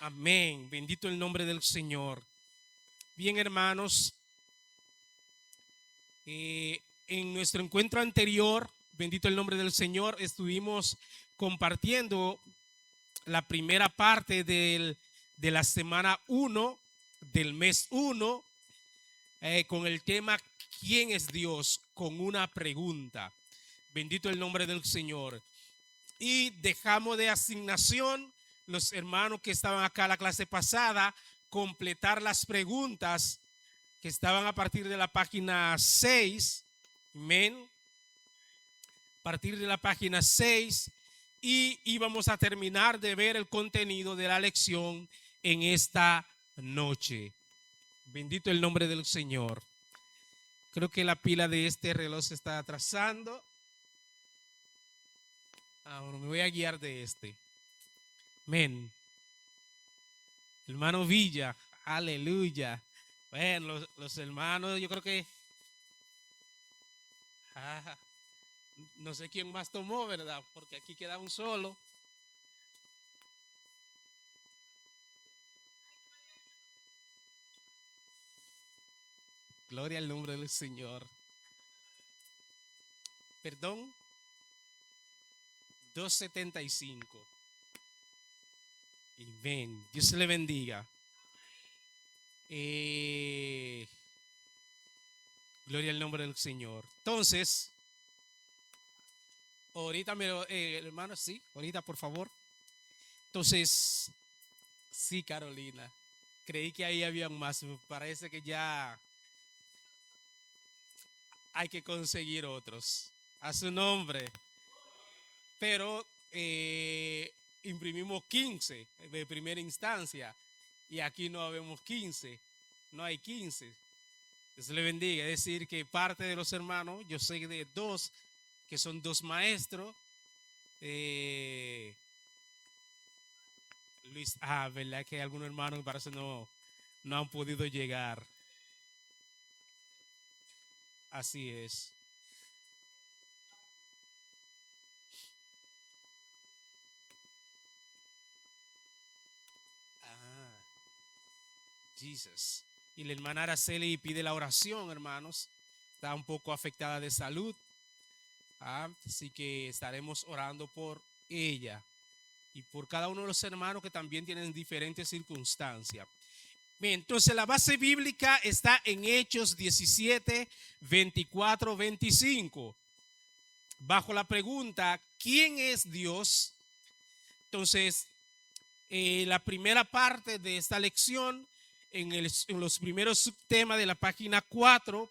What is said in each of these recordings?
Amén. Bendito el nombre del Señor. Bien, hermanos, en nuestro encuentro anterior, bendito el nombre del Señor, estuvimos compartiendo la primera parte de la semana 1 del mes 1 con el tema ¿Quién es Dios? Con una pregunta. Bendito el nombre del Señor. Y dejamos de asignación los hermanos que estaban acá la clase pasada completar las preguntas que estaban a partir de la página 6. Amén. A partir de la página 6 y íbamos a terminar de ver el contenido de la lección en esta noche. Bendito el nombre del Señor. Creo que la pila de este reloj se está atrasando. Ahora me voy a guiar de este. Amén. Hermano Villa, aleluya. Bueno, los hermanos, yo creo que ah, no sé quién más tomó, ¿verdad? Porque aquí queda un solo. Gloria al nombre del Señor. Perdón, 275. Amén. Dios le bendiga. Eh, Gloria al nombre del Señor. Entonces, ahorita me hermano, sí, ahorita por favor. Entonces, sí, Carolina. Creí que ahí había más. Parece que ya hay que conseguir otros. A su nombre. Pero imprimimos 15 de primera instancia. Y aquí no habemos 15. No hay 15. Dios le bendiga. Es decir, que parte de los hermanos, yo sé de dos, que son dos maestros. Eh, Luis, verdad que algunos hermanos me parece no han podido llegar. Así es. Ah, Jesus. Y la hermana Araceli pide la oración, hermanos. Está un poco afectada de salud. Así que estaremos orando por ella y por cada uno de los hermanos que también tienen diferentes circunstancias. Bien, entonces la base bíblica está en Hechos 17, 24, 25. Bajo la pregunta, ¿quién es Dios? Entonces, la primera parte de esta lección, en los primeros subtemas de la página 4,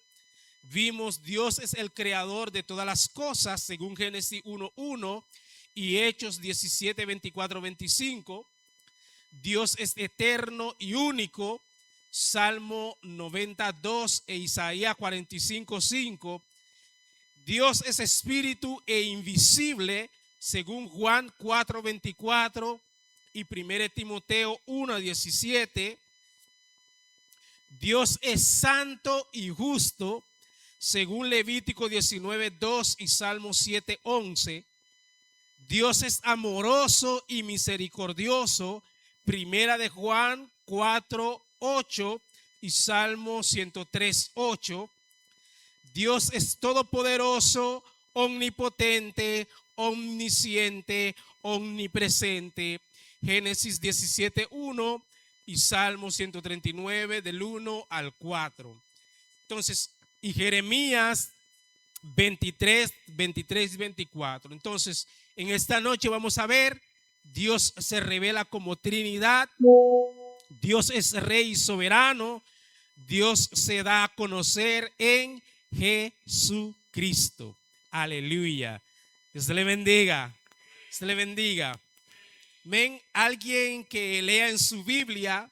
vimos Dios es el creador de todas las cosas, según Génesis 1:1 y Hechos 17, 24, 25. Dios es eterno y único, Salmo 92 e Isaías 45:5. Dios es espíritu e invisible, según Juan 4:24 y 1 Timoteo 1:17. Dios es santo y justo, según Levítico 19:2 y Salmo 7:11. Dios es amoroso y misericordioso, primera de Juan 4:8 y Salmo 103:8. Dios es todopoderoso, omnipotente, omnisciente, omnipresente. Génesis 17:1 y Salmo 139 del 1 al 4. Entonces, y Jeremías 23, 23 y 24. Entonces, en esta noche vamos a ver, Dios se revela como Trinidad, Dios es Rey soberano, Dios se da a conocer en Jesucristo. Aleluya. Dios le bendiga. Dios le bendiga. Ven, alguien que lea en su Biblia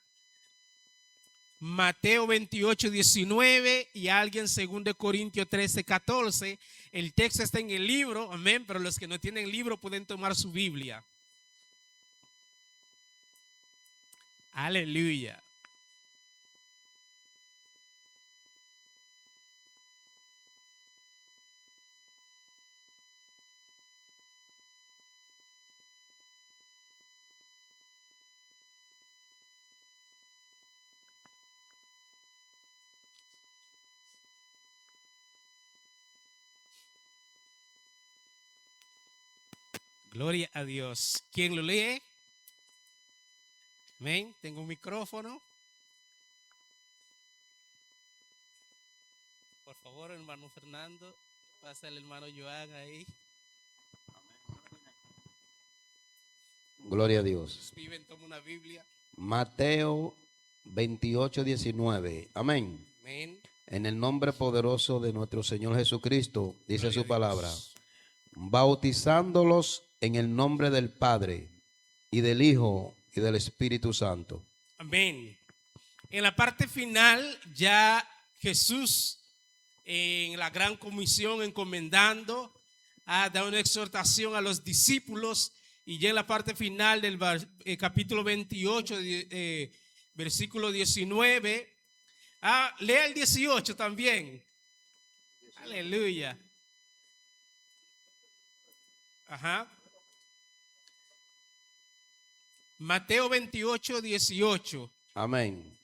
Mateo 28:19 y alguien 2 Corintios 13:14. El texto está en el libro, amén, pero los que no tienen libro pueden tomar su Biblia. Aleluya. Gloria a Dios. ¿Quién lo lee? Amén. Tengo un micrófono. Por favor, hermano Fernando, pasa el hermano Joan ahí. Gloria a Dios. Steven, toma una Biblia. Mateo 28:19. Amén. Amén. En el nombre poderoso de nuestro Señor Jesucristo, dice Gloria su a palabra, Dios. bautizándolos en el nombre del Padre y del Hijo y del Espíritu Santo. Amén. En la parte final ya Jesús en la gran comisión encomendando da una exhortación a los discípulos y ya en la parte final del capítulo 28 versículo 19 lea el 18 también. Aleluya. Ajá. Mateo 28, 18. Amén.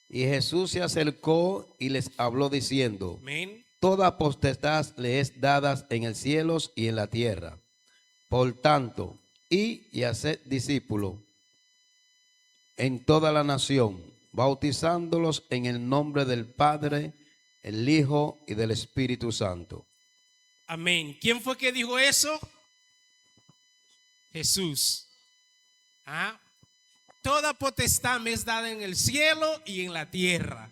Y Jesús se acercó y les habló diciendo, Amén. toda potestad le es dada en el cielo y en la tierra. Por tanto, y haced discípulos en toda la nación, bautizándolos en el nombre del Padre, el Hijo y del Espíritu Santo. Amén. ¿Quién fue que dijo eso? Jesús. Toda potestad me es dada en el cielo y en la tierra.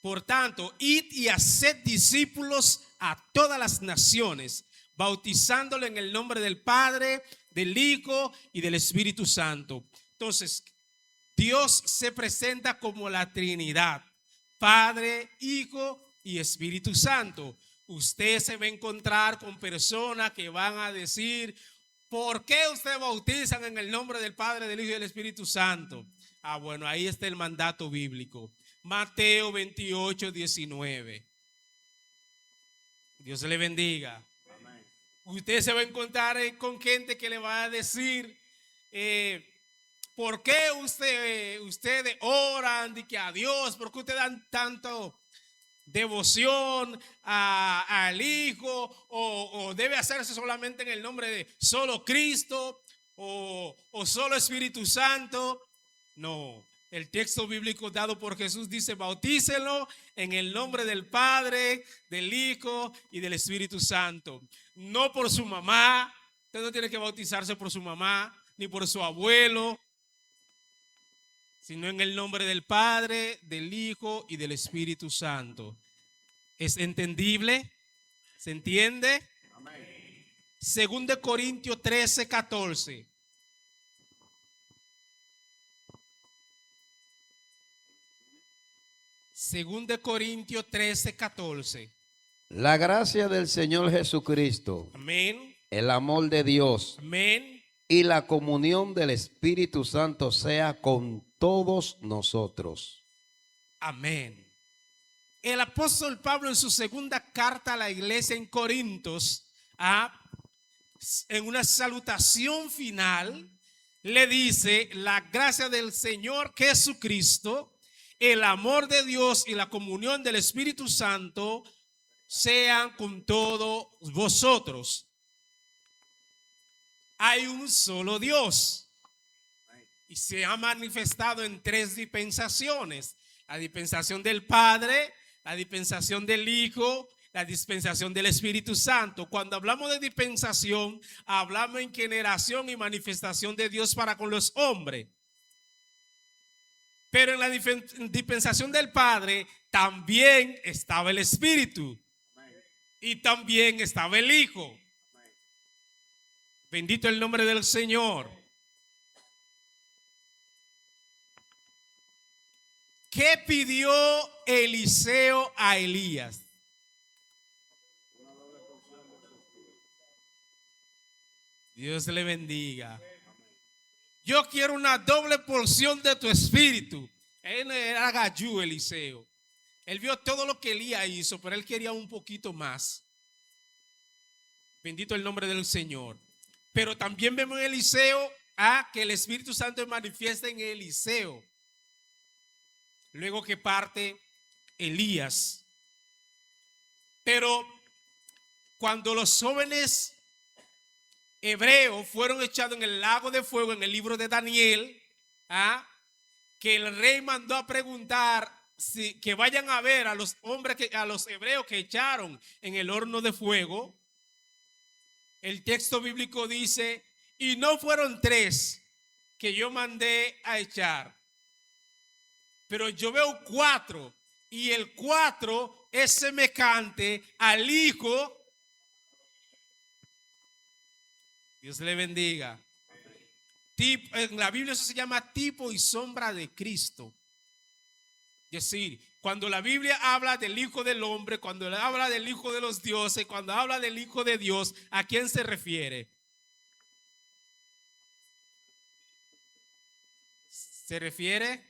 Por tanto, id y haced discípulos a todas las naciones, bautizándolo en el nombre del Padre, del Hijo y del Espíritu Santo. Entonces, Dios se presenta como la Trinidad, Padre, Hijo y Espíritu Santo. Usted se va a encontrar con personas que van a decir, ¿por qué ustedes bautizan en el nombre del Padre, del Hijo y del Espíritu Santo? Bueno, ahí está el mandato bíblico. Mateo 28, 19. Dios le bendiga. Amén. Usted se va a encontrar con gente que le va a decir, ¿por qué ustedes oran de que a Dios? ¿Por qué ustedes dan tanto devoción al Hijo? ¿O debe hacerse solamente en el nombre de solo Cristo? ¿O solo Espíritu Santo? No. El texto bíblico dado por Jesús dice, bautícenlo en el nombre del Padre, del Hijo y del Espíritu Santo. No por su mamá. Usted no tiene que bautizarse por su mamá, ni por su abuelo, sino en el nombre del Padre, del Hijo y del Espíritu Santo. ¿Es entendible? ¿Se entiende? Amén. 2 Corintios 13, 14. Según Corintios 13, 14. La gracia del Señor Jesucristo, amén, el amor de Dios, amén, y la comunión del Espíritu Santo sea con todos nosotros. Amén. El apóstol Pablo en su segunda carta a la iglesia en Corintios, en una salutación final, le dice, la gracia del Señor Jesucristo, el amor de Dios y la comunión del Espíritu Santo sean con todos vosotros. Hay un solo Dios y se ha manifestado en tres dispensaciones: la dispensación del Padre, la dispensación del Hijo, la dispensación del Espíritu Santo. Cuando hablamos de dispensación, hablamos en generación y manifestación de Dios para con los hombres. Pero en la dispensación del Padre también estaba el Espíritu y también estaba el Hijo. Bendito el nombre del Señor. ¿Qué pidió Eliseo a Elías? Dios le bendiga. Yo quiero una doble porción de tu espíritu. Él era gallú, Eliseo. Él vio todo lo que Elías hizo, pero él quería un poquito más. Bendito el nombre del Señor. Pero también vemos en Eliseo que el Espíritu Santo manifiesta en Eliseo. Luego que parte Elías. Pero cuando los jóvenes hebreos fueron echados en el lago de fuego en el libro de Daniel, que el rey mandó a preguntar que vayan a ver a los hombres, a los hebreos que echaron en el horno de fuego. El texto bíblico dice, y no fueron 3 que yo mandé a echar, pero yo veo 4, y el 4 es semejante al Hijo. Dios le bendiga. En la Biblia eso se llama tipo y sombra de Cristo. Es decir, cuando la Biblia habla del Hijo del Hombre, cuando habla del Hijo de los dioses, cuando habla del Hijo de Dios, ¿a quién se refiere? ¿Se refiere?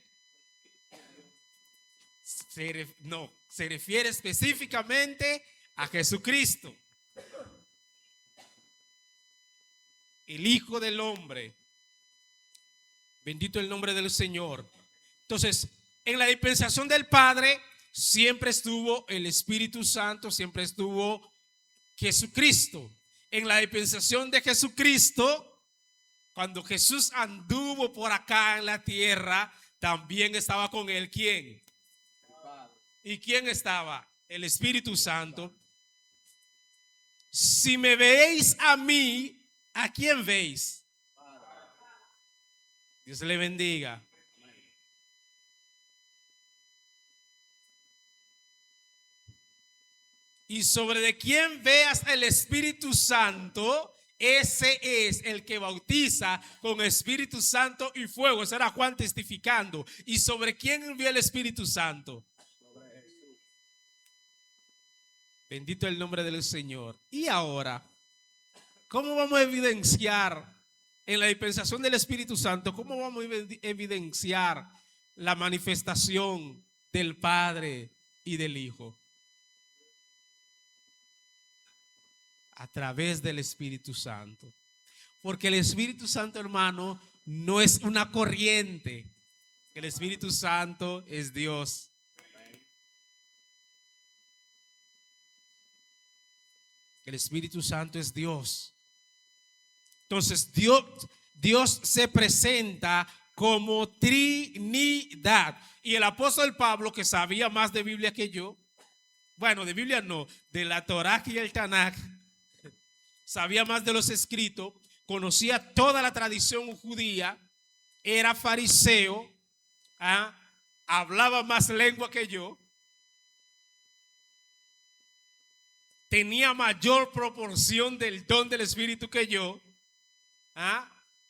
No, se refiere específicamente a Jesucristo, el Hijo del Hombre. Bendito el nombre del Señor. Entonces, en la dispensación del Padre siempre estuvo el Espíritu Santo, siempre estuvo Jesucristo. En la dispensación de Jesucristo, cuando Jesús anduvo por acá en la tierra, también estaba con él. ¿Quién? ¿Y quién estaba? El Espíritu Santo. Si me veis a mí, ¿a quién veis? Dios le bendiga. Y sobre de quien veas el Espíritu Santo, ese es el que bautiza con Espíritu Santo y fuego. Ese era Juan testificando. ¿Y sobre quién envió el Espíritu Santo? Bendito el nombre del Señor. Y ahora, ¿cómo vamos a evidenciar en la dispensación del Espíritu Santo? ¿Cómo vamos a evidenciar la manifestación del Padre y del Hijo? A través del Espíritu Santo. Porque el Espíritu Santo, hermano, no es una corriente. El Espíritu Santo es Dios. El Espíritu Santo es Dios. Entonces Dios se presenta como Trinidad. Y el apóstol Pablo, que sabía más de Biblia que yo, bueno, de Biblia no, de la Torá y el Tanaj, sabía más de los escritos, conocía toda la tradición judía, era fariseo, hablaba más lengua que yo, tenía mayor proporción del don del Espíritu que yo.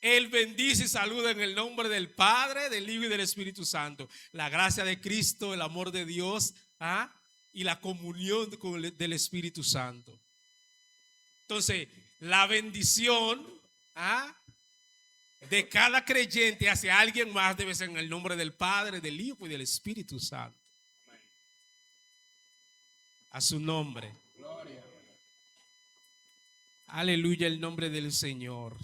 Él bendice y saluda en el nombre del Padre, del Hijo y del Espíritu Santo. La gracia de Cristo, el amor de Dios, y la comunión del Espíritu Santo. Entonces, la bendición de cada creyente hacia alguien más debe ser en el nombre del Padre, del Hijo y del Espíritu Santo. A su nombre. Gloria. Aleluya, el nombre del Señor.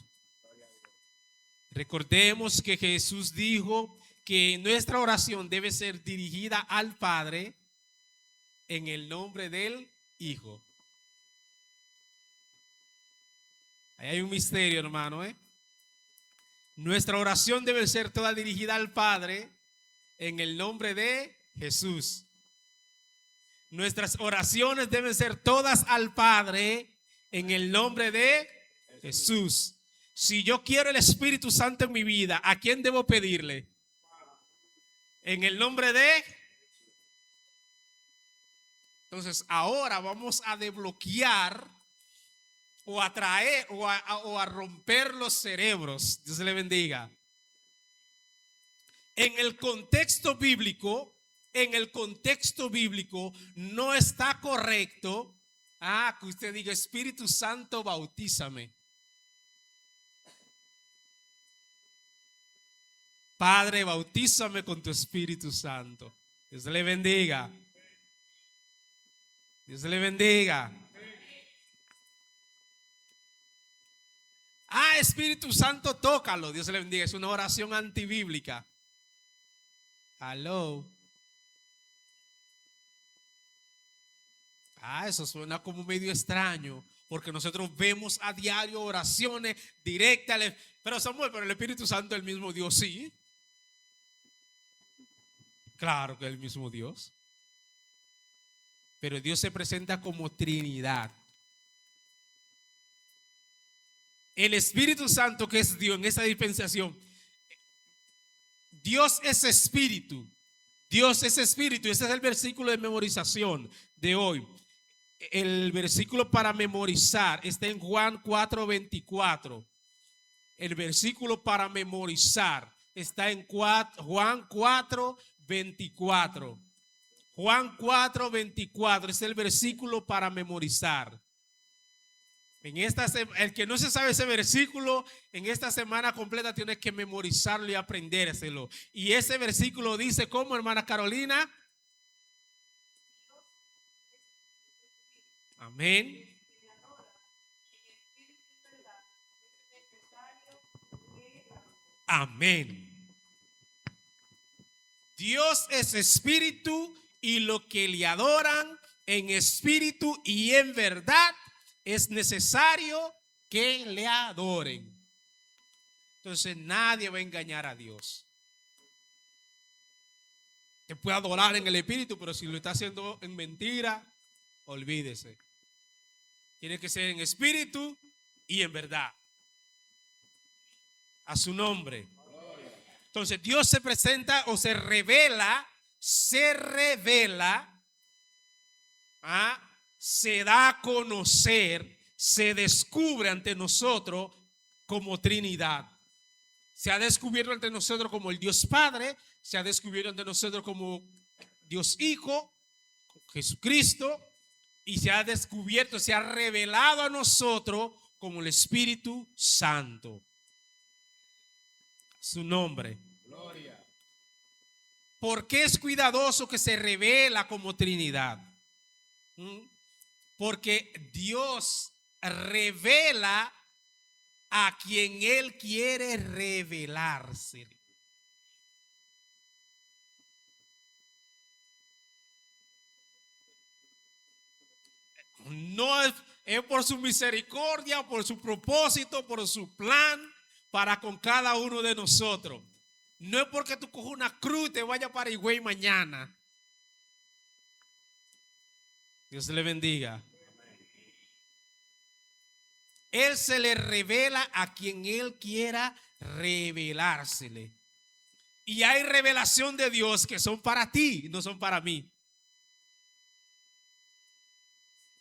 Recordemos que Jesús dijo que nuestra oración debe ser dirigida al Padre en el nombre del Hijo. Ahí hay un misterio, hermano, Nuestra oración debe ser toda dirigida al Padre en el nombre de Jesús. Nuestras oraciones deben ser todas al Padre en el nombre de Jesús. Si yo quiero el Espíritu Santo en mi vida, ¿a quién debo pedirle? En el nombre de. Entonces, ahora vamos a desbloquear o a traer o a romper los cerebros. Dios le bendiga. En el contexto bíblico no está correcto que usted diga: Espíritu Santo, bautízame. Padre, bautízame con tu Espíritu Santo. Dios le bendiga. Dios le bendiga. Espíritu Santo, tócalo. Dios le bendiga. Es una oración antibíblica. Aló. Eso suena como medio extraño. porque nosotros vemos a diario oraciones directas. Pero Samuel, pero el Espíritu Santo es el mismo Dios, sí. Claro que es el mismo Dios. Pero Dios se presenta como Trinidad. El Espíritu Santo, que es Dios en esa dispensación, Dios es espíritu. Dios es espíritu. Ese es el versículo de memorización de hoy. El versículo para memorizar está en Juan 4:24. El versículo para memorizar está en Juan 4:24. Juan 4:24 es el versículo para memorizar. El que no se sabe ese versículo, en esta semana completa tienes que memorizarlo y aprendérselo. Y ese versículo dice, ¿cómo, hermana Carolina? Amén. Amén. Dios es espíritu y lo que le adoran en espíritu y en verdad es necesario que le adoren. Entonces nadie va a engañar a Dios. Te puede adorar en el espíritu, pero si lo está haciendo en mentira, olvídese. Tiene que ser en espíritu y en verdad. A su nombre. Entonces Dios se presenta o se revela, se da a conocer, se descubre ante nosotros como Trinidad. Se ha descubierto ante nosotros como el Dios Padre, se ha descubierto ante nosotros como Dios Hijo, Jesucristo, y se ha descubierto, se ha revelado a nosotros como el Espíritu Santo. Su nombre. Gloria. ¿Por qué es cuidadoso que se revela como Trinidad? Porque Dios revela a quien Él quiere revelarse. No es por su misericordia, por su propósito, por su plan para con cada uno de nosotros. No es porque tú coges una cruz y te vayas para Higüey mañana. Dios le bendiga. Él se le revela a quien Él quiera revelársele. Y hay revelación de Dios que son para ti, no son para mí.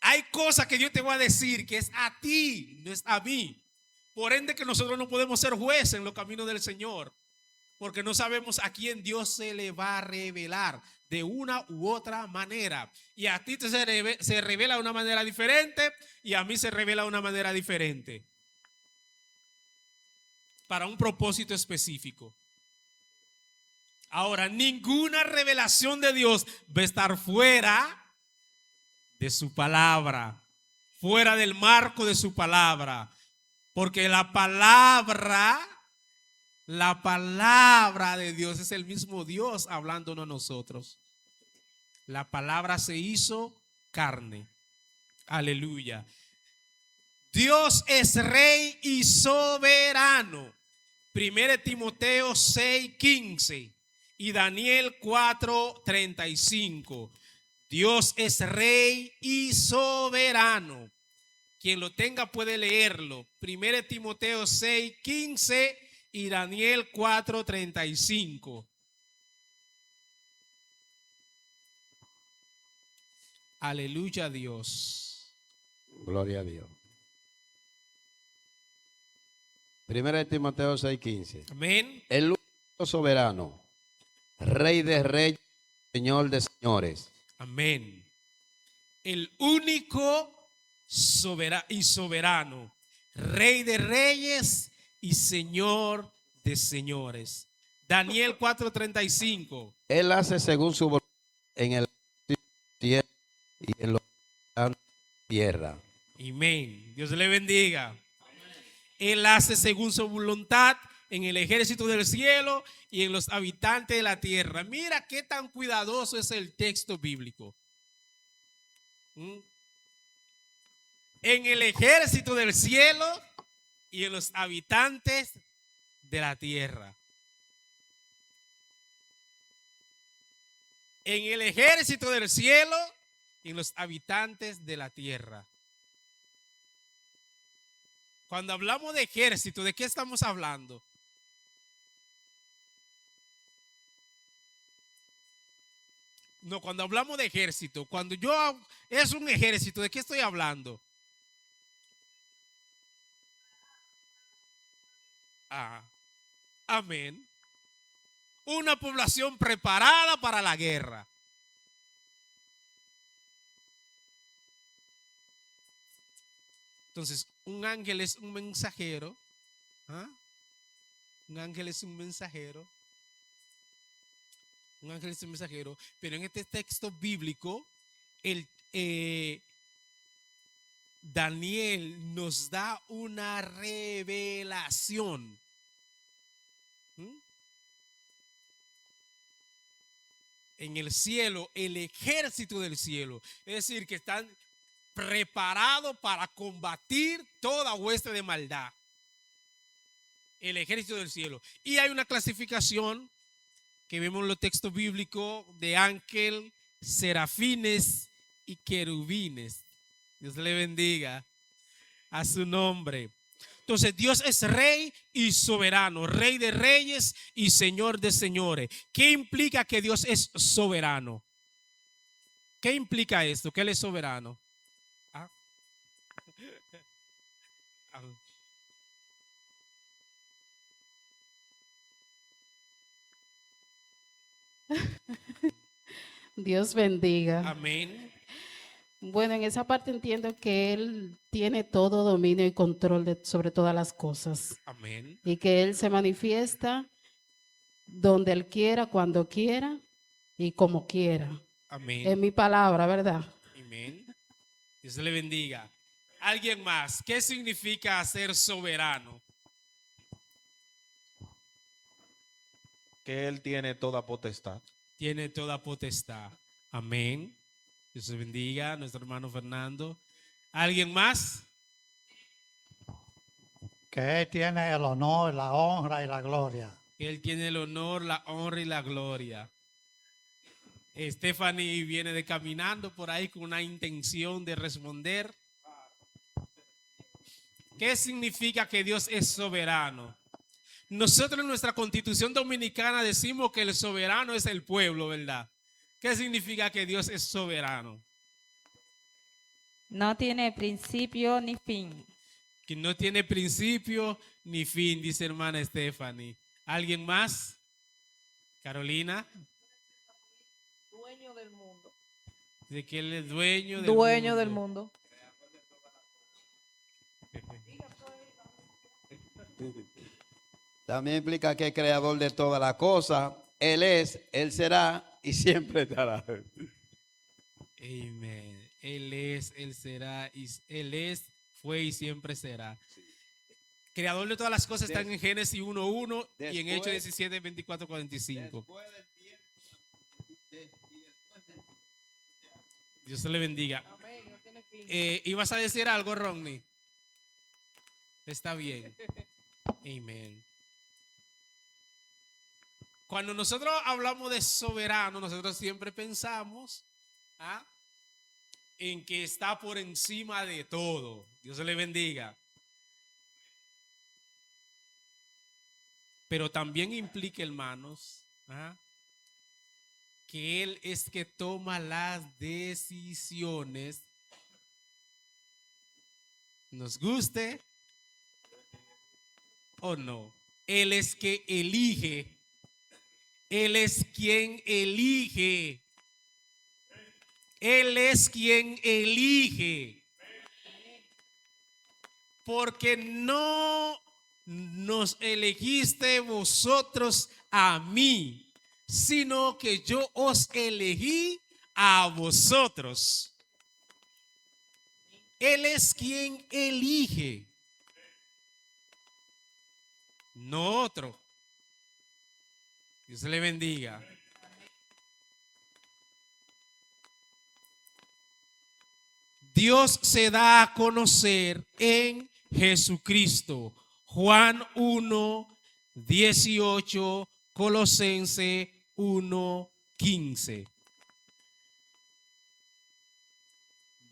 Hay cosas que Dios te va a decir que es a ti, no es a mí. Por ende que nosotros no podemos ser jueces en los caminos del Señor, porque no sabemos a quién Dios se le va a revelar de una u otra manera. Y a ti se revela de una manera diferente y a mí se revela de una manera diferente. Para un propósito específico. Ahora, ninguna revelación de Dios va a estar fuera de su palabra, fuera del marco de su palabra, porque la palabra de Dios es el mismo Dios hablándonos a nosotros. La palabra se hizo carne. Aleluya. Dios es rey y soberano. 1 Timoteo 6:15 y Daniel 4:35. Dios es rey y soberano. Quien lo tenga puede leerlo. 1 Timoteo 6:15 y Daniel 4:35. Aleluya a Dios. Gloria a Dios. 1 Timoteo 6:15. Amén. El único soberano, Rey de reyes, Señor de señores. Amén. El único soberano, Rey de reyes y Señor de señores. Daniel 4:35. Él hace según su voluntad en el cielo y en la tierra. Amén. Dios le bendiga. Él hace según su voluntad en el ejército del cielo y en los habitantes de la tierra. Mira qué tan cuidadoso es el texto bíblico. en el ejército del cielo y en los habitantes de la tierra. En el ejército del cielo y en los habitantes de la tierra. Cuando hablamos de ejército, ¿de qué estamos hablando? No, cuando hablamos de ejército, es un ejército, ¿de qué estoy hablando? Ah, amén. Una población preparada para la guerra. Entonces, un ángel es un mensajero. ¿Ah? Un ángel es un mensajero. Un ángel es un mensajero. Pero en este texto bíblico, Daniel nos da una revelación. ¿Mm? En el cielo, el ejército del cielo. Es decir, que están preparados para combatir toda hueste de maldad. El ejército del cielo. Y hay una clasificación que vemos en los textos bíblicos de ángel, serafines y querubines. Dios le bendiga a su nombre. Entonces Dios es rey y soberano, rey de reyes y señor de señores. ¿Qué implica que Dios es soberano? ¿Qué implica esto? Que Él es soberano. ¿Ah? Dios bendiga. Amén. Bueno, en esa parte entiendo que Él tiene todo dominio y control sobre todas las cosas Amén. y que Él se manifiesta donde Él quiera, cuando quiera y como quiera. Amén. Es mi palabra, ¿verdad? Amén. Dios le bendiga. ¿Alguien más? ¿Qué significa ser soberano? Que Él tiene toda potestad. Tiene toda potestad. Amén. Dios le bendiga a nuestro hermano Fernando. ¿Alguien más? Que Él tiene el honor, la honra y la gloria. Él tiene el honor, la honra y la gloria. Stephanie viene de caminando por ahí con una intención de responder. ¿Qué significa que Dios es soberano? Nosotros en nuestra Constitución Dominicana decimos que el soberano es el pueblo, ¿verdad? ¿Qué significa que Dios es soberano? No tiene principio ni fin. Que no tiene principio ni fin, dice hermana Stephanie. ¿Alguien más? Carolina. Dueño del mundo. De que Él es dueño del Dueño mundo. del mundo. También implica que es creador de todas las cosas. Él es, Él será y siempre estará. Amén. Él es, Él será, Él es, fue y siempre será. Creador de todas las cosas están en Génesis 1:1 y en Hechos 17, 24, 45. Dios te le bendiga. ¿Ibas a decir algo, Ronnie? Está bien. Amén. Cuando nosotros hablamos de soberano, nosotros siempre pensamos en que está por encima de todo. Dios le bendiga. Pero también implica, hermanos, que Él es que toma las decisiones, nos guste o no. Él es que elige. Él es quien elige. Él es quien elige. Porque no nos elegiste vosotros a mí, sino que yo os elegí a vosotros. Él es quien elige, no otro. Dios le bendiga. Dios se da a conocer en Jesucristo. Juan 1, 18, Colosenses 1, 15.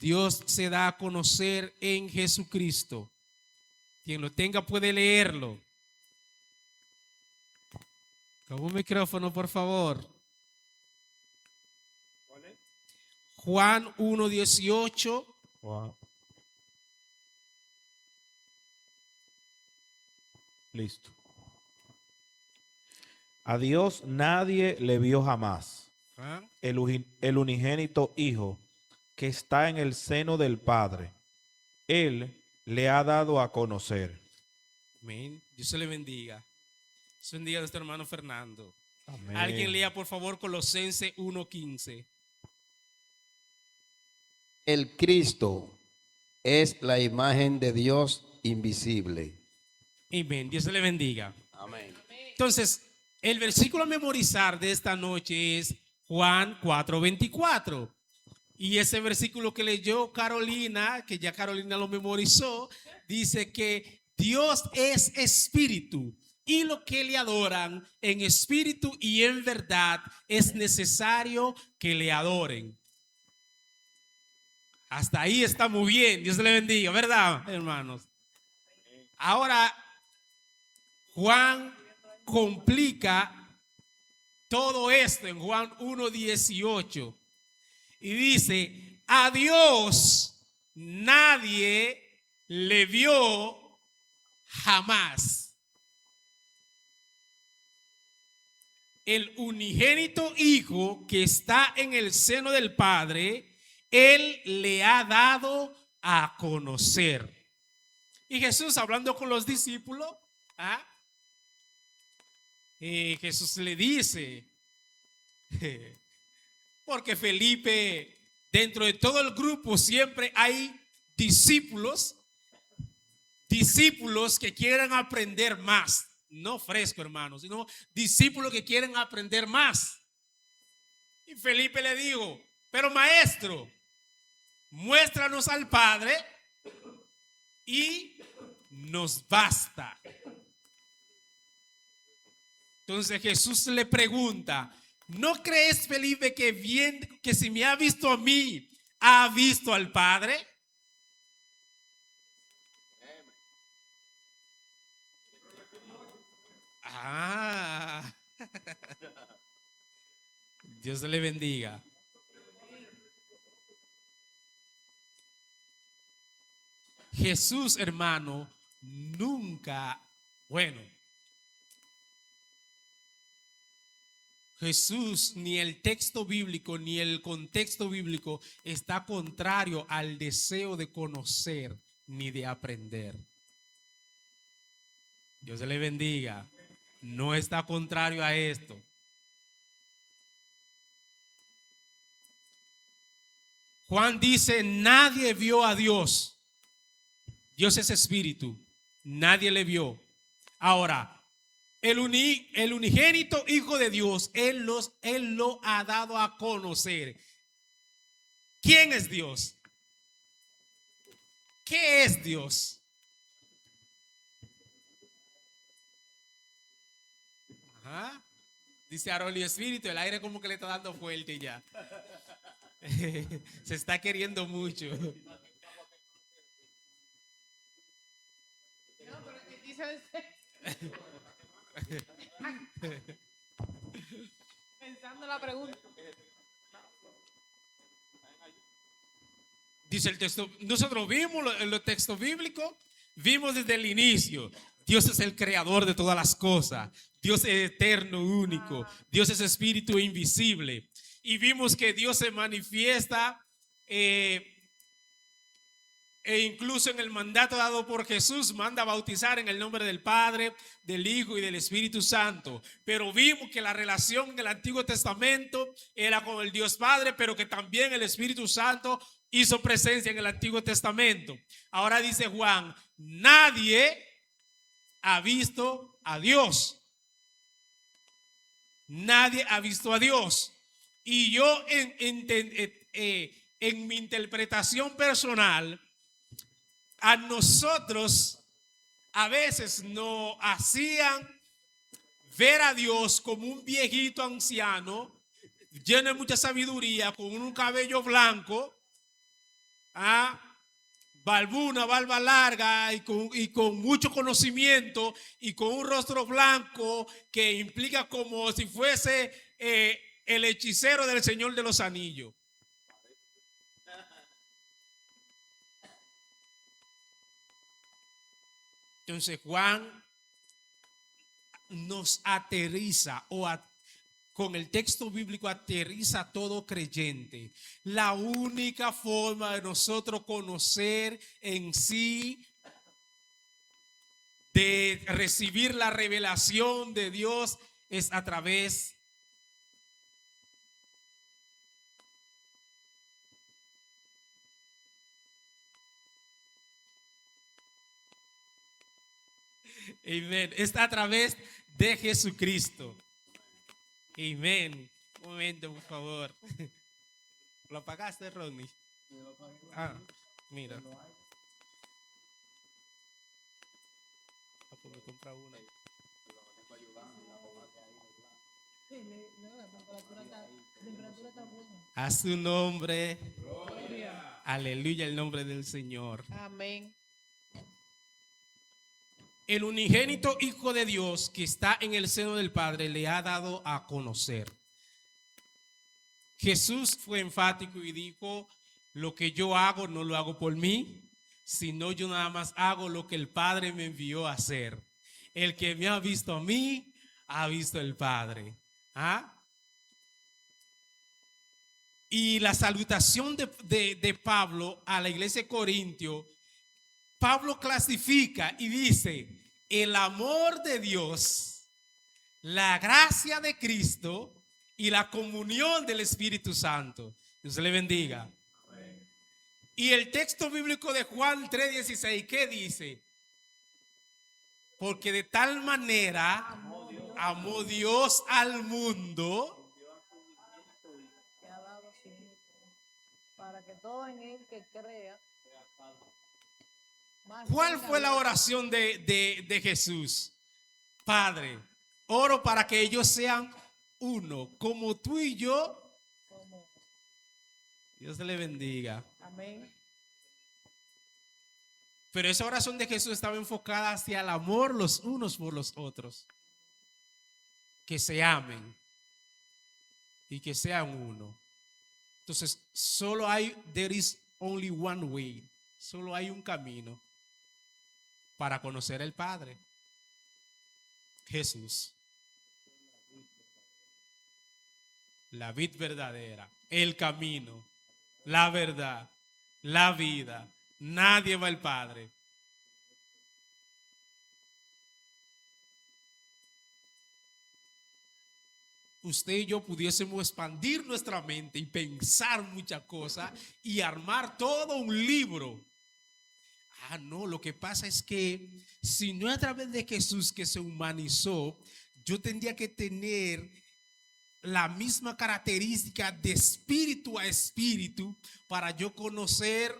Dios se da a conocer en Jesucristo. Quien lo tenga puede leerlo. Con un micrófono, por favor. Juan 1, 18. Wow. Listo. A Dios nadie le vio jamás. ¿Ah? El unigénito Hijo que está en el seno del Padre, Él le ha dado a conocer. Amén. Dios se le bendiga. Dios bendiga a nuestro hermano Fernando. Amén. Alguien lea por favor Colosenses 1:15. El Cristo es la imagen de Dios invisible. Amén. Dios se le bendiga. Amén. Entonces, el versículo a memorizar de esta noche es Juan 4:24. Y ese versículo que leyó Carolina, que ya Carolina lo memorizó, dice que Dios es espíritu y lo que le adoran en espíritu y en verdad es necesario que le adoren. Hasta ahí está muy bien. Dios le bendiga, ¿verdad, hermanos? Ahora, Juan complica todo esto en Juan 1:18 y dice: a Dios nadie le vio jamás. El unigénito Hijo que está en el seno del Padre, Él le ha dado a conocer. Y Jesús, hablando con los discípulos, Jesús le dice, porque Felipe, dentro de todo el grupo siempre hay discípulos que quieren aprender más. No fresco, hermano, sino discípulos que quieren aprender más. Y Felipe le dijo: pero maestro, muéstranos al Padre y nos basta. Entonces Jesús le pregunta: ¿no crees, Felipe, que si me ha visto a mí, ha visto al Padre? Dios le bendiga. Jesús, hermano, nunca, Jesús, ni el texto bíblico, ni el contexto bíblico está contrario al deseo de conocer ni de aprender. Dios le bendiga. No está contrario a esto. Juan dice: nadie vio a Dios. Dios es espíritu. Nadie le vio. Ahora, el unigénito Hijo de Dios, Él lo ha dado a conocer. ¿Quién es Dios? ¿Qué es Dios? Dice Aroli Espíritu, el aire como que le está dando fuerte ya. Se está queriendo mucho. Pensando la pregunta. Dice el texto, nosotros vimos el texto bíblico, vimos desde el inicio. Dios es el creador de todas las cosas. Dios es eterno, único. Dios es espíritu invisible. Y vimos que Dios se manifiesta e incluso en el mandato dado por Jesús manda a bautizar en el nombre del Padre, del Hijo y del Espíritu Santo. Pero vimos que la relación en el Antiguo Testamento era con el Dios Padre, pero que también el Espíritu Santo hizo presencia en el Antiguo Testamento. Ahora dice Juan: nadie ha visto a Dios. Nadie ha visto a Dios. Y yo en mi interpretación personal, a nosotros a veces nos hacían ver a Dios como un viejito anciano, lleno de mucha sabiduría, con un cabello blanco, una barba larga y con mucho conocimiento y con un rostro blanco que implica como si fuese el hechicero del Señor de los Anillos. Entonces Juan nos aterriza con el texto bíblico aterriza a todo creyente. La única forma de nosotros conocer en sí, de recibir la revelación de Dios, es a través amén. Es a través de Jesucristo. Amén. Un momento, por favor. ¿Lo apagaste, Ronnie? Mira. Me compra una. A su nombre. Aleluya, el nombre del Señor. Amén. El unigénito Hijo de Dios que está en el seno del Padre le ha dado a conocer. Jesús fue enfático y dijo: lo que yo hago no lo hago por mí, sino yo nada más hago lo que el Padre me envió a hacer. El que me ha visto a mí, ha visto al Padre. Y la salutación de Pablo a la iglesia de Corintio, Pablo clasifica y dice: el amor de Dios, la gracia de Cristo y la comunión del Espíritu Santo. Dios le bendiga. Amén. Y el texto bíblico de Juan 3:16, ¿qué dice? Porque de tal manera amó Dios al mundo, Que ha dado su Hijo, para que todo en él que crea. ¿Cuál fue la oración de Jesús? Padre, oro para que ellos sean uno, como tú y yo. Dios le bendiga. Amén. Pero esa oración de Jesús estaba enfocada hacia el amor los unos por los otros. Que se amen y que sean uno. Entonces, there is only one way. Solo hay un camino para conocer al Padre: Jesús, la vid verdadera, el camino, la verdad, la vida. Nadie va al Padre. Usted y yo pudiésemos expandir nuestra mente y pensar muchas cosas y armar todo un libro. No, lo que pasa es que si no es a través de Jesús que se humanizó, yo tendría que tener la misma característica de espíritu a espíritu para yo conocer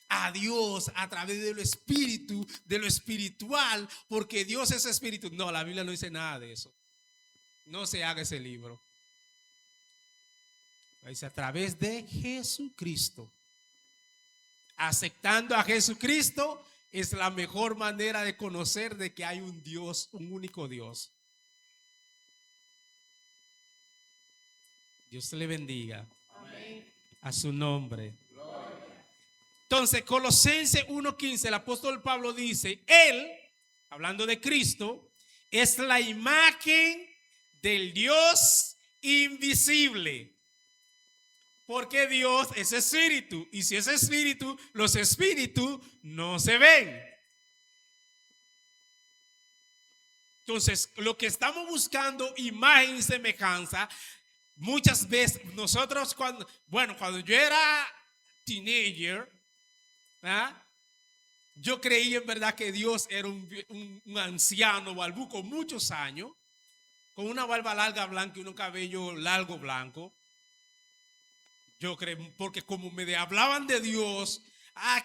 a Dios a través de lo espíritu, de lo espiritual, porque Dios es espíritu. No, la Biblia no dice nada de eso. No se haga ese libro. Dice a través de Jesucristo. Aceptando a Jesucristo es la mejor manera de conocer de que hay un Dios, un único Dios. Dios le bendiga. Amén. A su nombre. Gloria. Entonces, Colosenses 1:15, el apóstol Pablo dice: Él, hablando de Cristo, es la imagen del Dios invisible. Porque Dios es espíritu. Y si es espíritu, los espíritus no se ven. Entonces, lo que estamos buscando, imagen y semejanza, muchas veces nosotros cuando yo era teenager, yo creí en verdad que Dios era un anciano balbú con muchos años, con una barba larga blanca y un cabello largo blanco. Yo creo, porque como hablaban de Dios,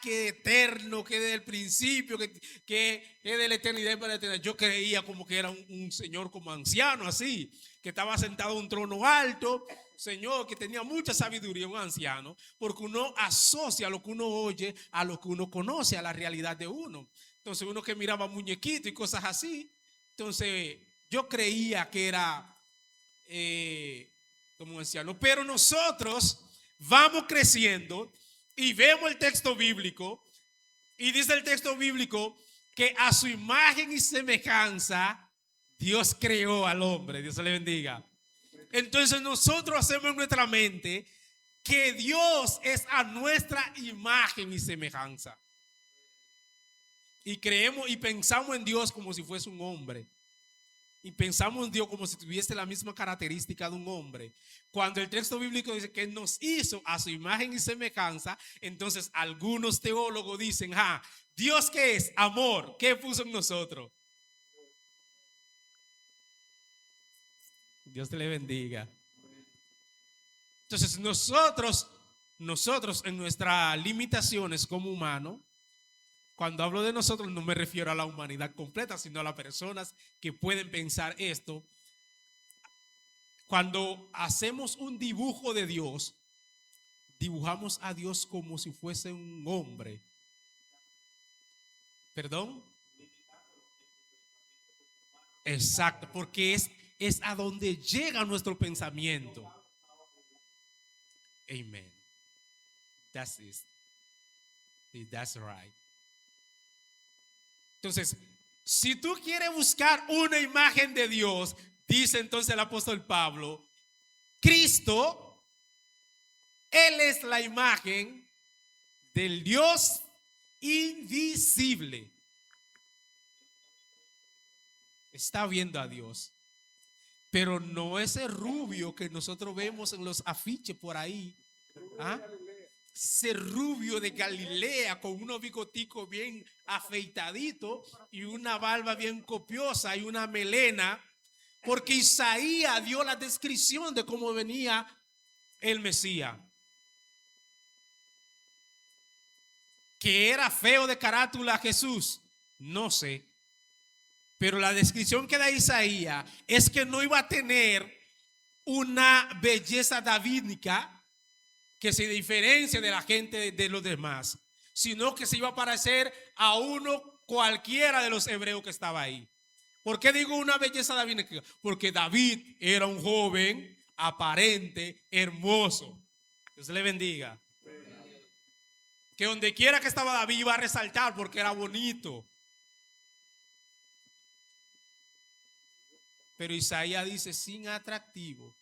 que eterno, que del principio, que es de la eternidad para la eternidad, yo creía como que era un señor como anciano, así, que estaba sentado en un trono alto, señor, que tenía mucha sabiduría, un anciano, porque uno asocia lo que uno oye a lo que uno conoce, a la realidad de uno. Entonces uno que miraba muñequitos y cosas así, entonces yo creía que era como un anciano, pero nosotros vamos creciendo y vemos el texto bíblico y dice el texto bíblico que a su imagen y semejanza Dios creó al hombre. Dios le bendiga. Entonces nosotros hacemos en nuestra mente que Dios es a nuestra imagen y semejanza. Y creemos y pensamos en Dios como si fuese un hombre. Y pensamos en Dios como si tuviese la misma característica de un hombre. Cuando el texto bíblico dice que nos hizo a su imagen y semejanza, entonces algunos teólogos dicen, Dios ¿qué es? Amor. ¿Qué puso en nosotros? Dios te le bendiga. Entonces nosotros en nuestras limitaciones como humanos, cuando hablo de nosotros no me refiero a la humanidad completa, sino a las personas que pueden pensar esto. Cuando hacemos un dibujo de Dios, dibujamos a Dios como si fuese un hombre. ¿Perdón? Exacto, porque es a donde llega nuestro pensamiento. Amen. That's it. That's right. Entonces, si tú quieres buscar una imagen de Dios, dice entonces el apóstol Pablo, Cristo, Él es la imagen del Dios invisible. Está viendo a Dios, pero no ese rubio que nosotros vemos en los afiches por ahí. Ese rubio de Galilea con unos bigoticos bien afeitaditos y una barba bien copiosa y una melena, porque Isaías dio la descripción de cómo venía el Mesías. Que era feo de carátula Jesús, no sé, pero la descripción que da Isaías es que no iba a tener una belleza davídica que se diferencia de la gente de los demás, sino que se iba a parecer a uno cualquiera de los hebreos que estaba ahí. ¿Por qué digo una belleza davídica? Porque David era un joven aparente, hermoso. Dios le bendiga. Que donde quiera que estaba David iba a resaltar porque era bonito. Pero Isaías dice sin atractivo.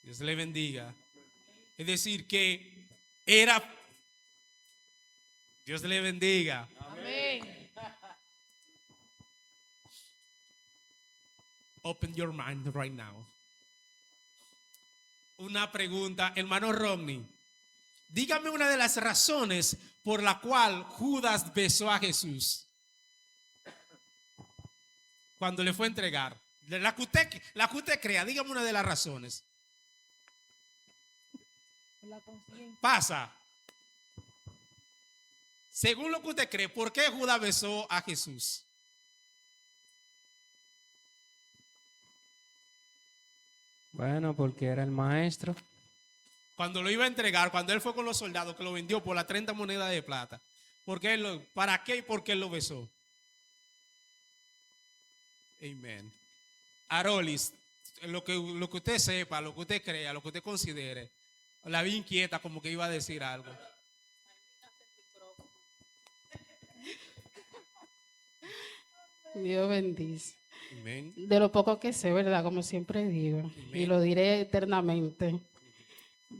Dios le bendiga. Es decir, que era. Dios le bendiga. Amén. Open your mind right now. Una pregunta, hermano Romney. Dígame una de las razones por la cual Judas besó a Jesús cuando le fue a entregar. La que usted crea, dígame una de las razones. Pasa. Según lo que usted cree, ¿por qué Judas besó a Jesús? Bueno, porque era el maestro. Cuando lo iba a entregar, cuando él fue con los soldados que lo vendió por las 30 monedas de plata. ¿Para qué y por qué él lo besó? Amén. Arolis, lo que usted sepa, lo que usted crea, lo que usted considere. La vi inquieta, como que iba a decir algo. Dios bendice. Amén. De lo poco que sé, ¿verdad? Como siempre digo, y lo diré eternamente.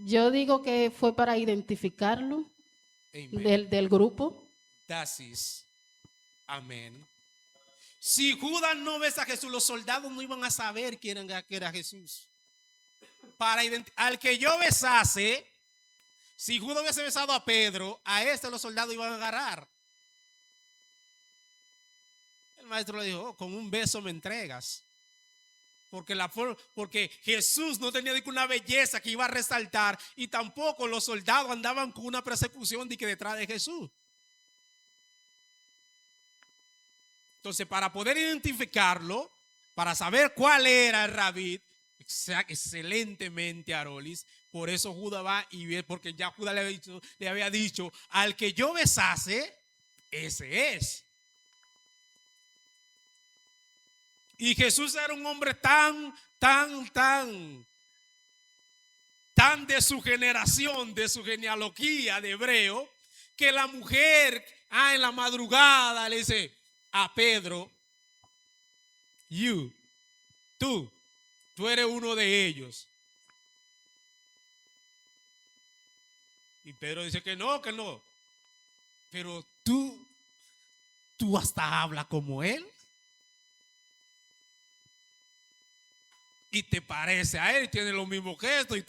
Yo digo que fue para identificarlo del grupo. That is. Amén. Si Judas no besa a Jesús, los soldados no iban a saber quién era Jesús. Al que yo besase, si Judas hubiese besado a Pedro, a los soldados iban a agarrar. El maestro le dijo, con un beso me entregas. Porque Jesús no tenía una belleza que iba a resaltar, y tampoco los soldados andaban con una persecución de que detrás de Jesús. Entonces, para poder identificarlo, para saber cuál era el rabí, excelentemente Arolis, por eso Judas va y ve, porque ya Judas le había dicho, al que yo besase, ese es. Y Jesús era un hombre tan de su generación, de su genealogía de hebreo, que la mujer en la madrugada le dice a Pedro, tú eres uno de ellos. Y Pedro dice que no. Pero tú hasta hablas como él. Y te parece a él, tiene los mismos gestos y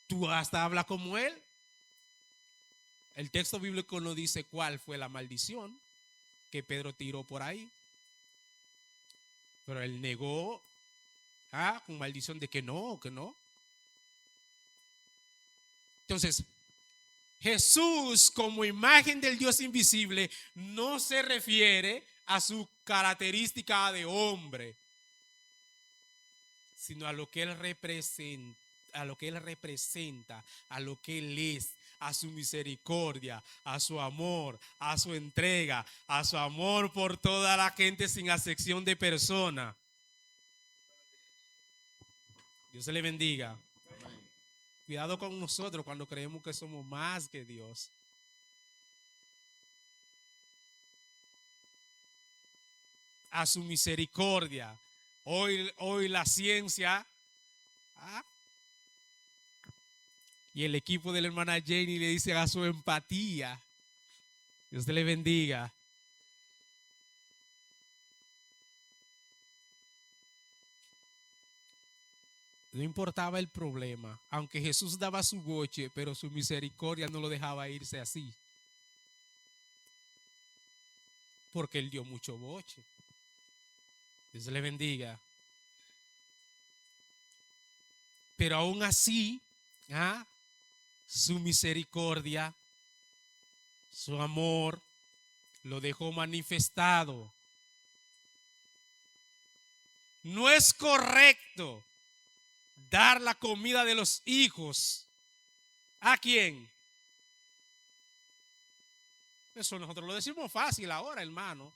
tú hasta hablas como él. El texto bíblico no dice cuál fue la maldición que Pedro tiró por ahí. Pero él negó con maldición de que no. Entonces, Jesús como imagen del Dios invisible no se refiere a su característica de hombre, sino a lo que él representa, a lo que él es, a su misericordia, a su amor, a su entrega, a su amor por toda la gente sin acepción de persona. Dios se le bendiga. Cuidado con nosotros cuando creemos que somos más que Dios. A su misericordia. Hoy la ciencia y el equipo de la hermana Jenny le dice a su empatía. Dios te le bendiga. No importaba el problema, aunque Jesús daba su boche, pero su misericordia no lo dejaba irse así. Porque él dio mucho boche. Dios le bendiga. Pero aún así, su misericordia, su amor, lo dejó manifestado. No es correcto dar la comida de los hijos. ¿A quién? Eso nosotros lo decimos fácil ahora, hermano.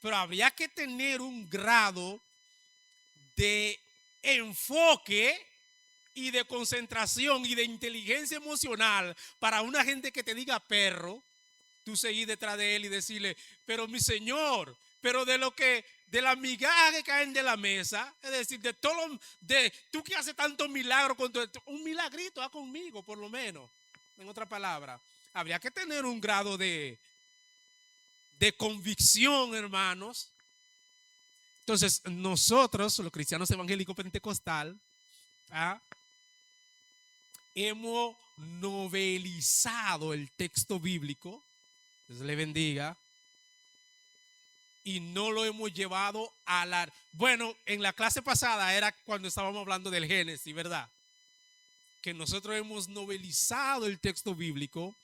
Pero habría que tener un grado de enfoque y de concentración y de inteligencia emocional para una gente que te diga perro, tú seguir detrás de él y decirle, pero mi Señor, pero de la migaja que caen de la mesa, es decir, tú que haces tantos milagros, un milagrito haz conmigo, por lo menos. En otra palabra, habría que tener un grado de convicción, hermanos. Entonces, nosotros, los cristianos evangélicos pentecostal, hemos novelizado el texto bíblico, Dios le bendiga, y no lo hemos llevado bueno, en la clase pasada era cuando estábamos hablando del Génesis, ¿verdad? Que nosotros hemos novelizado el texto bíblico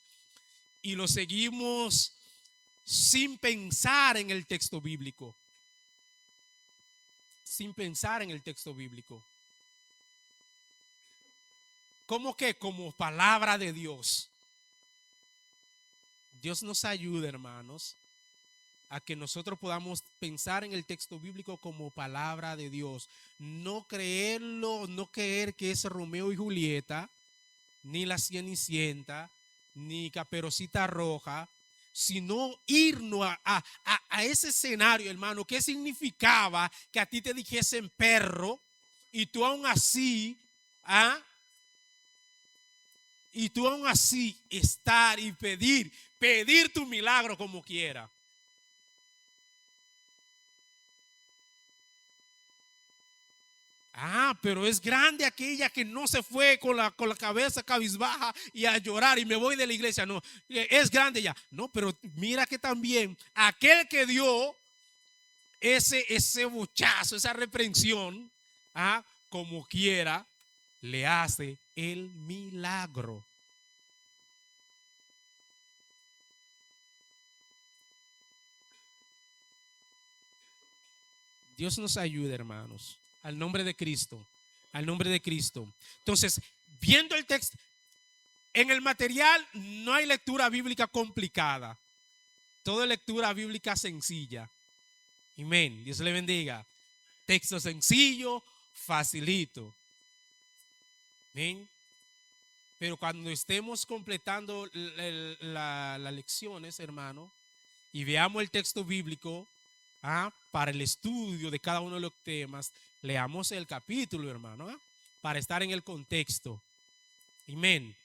y lo seguimos sin pensar en el texto bíblico. Sin pensar en el texto bíblico. ¿Cómo que? Como palabra de Dios. Dios nos ayuda, hermanos, a que nosotros podamos pensar en el texto bíblico como palabra de Dios. No creerlo, no creer que es Romeo y Julieta, ni la Cenicienta, ni Caperucita Roja, sino irnos a ese escenario, hermano. ¿Qué significaba que a ti te dijesen perro y tú aún así, estar y pedir tu milagro como quiera? Pero es grande aquella que no se fue con la cabeza cabizbaja y a llorar y me voy de la iglesia. No, es grande ya. No, pero mira que también aquel que dio ese bochazo, esa reprensión, como quiera, le hace el milagro. Dios nos ayude, hermanos, al nombre de Cristo, al nombre de Cristo. Entonces, viendo el texto, en el material no hay lectura bíblica complicada, todo es lectura bíblica sencilla. Amén, Dios le bendiga. Texto sencillo, facilito. Amén. Pero cuando estemos completando las lecciones, hermano, y veamos el texto bíblico, para el estudio de cada uno de los temas, leamos el capítulo, hermano, para estar en el contexto. Amén.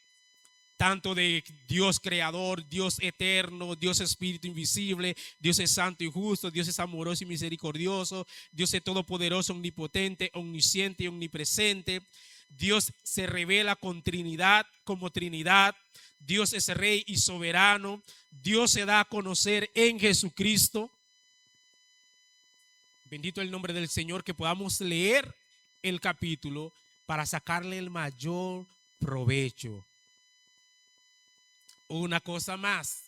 Tanto de Dios creador, Dios eterno, Dios espíritu invisible, Dios es santo y justo, Dios es amoroso y misericordioso, Dios es todopoderoso, omnipotente, omnisciente y omnipresente. Dios se revela con Trinidad, como Trinidad. Dios es rey y soberano. Dios se da a conocer en Jesucristo. Bendito el nombre del Señor, que podamos leer el capítulo para sacarle el mayor provecho. Una cosa más.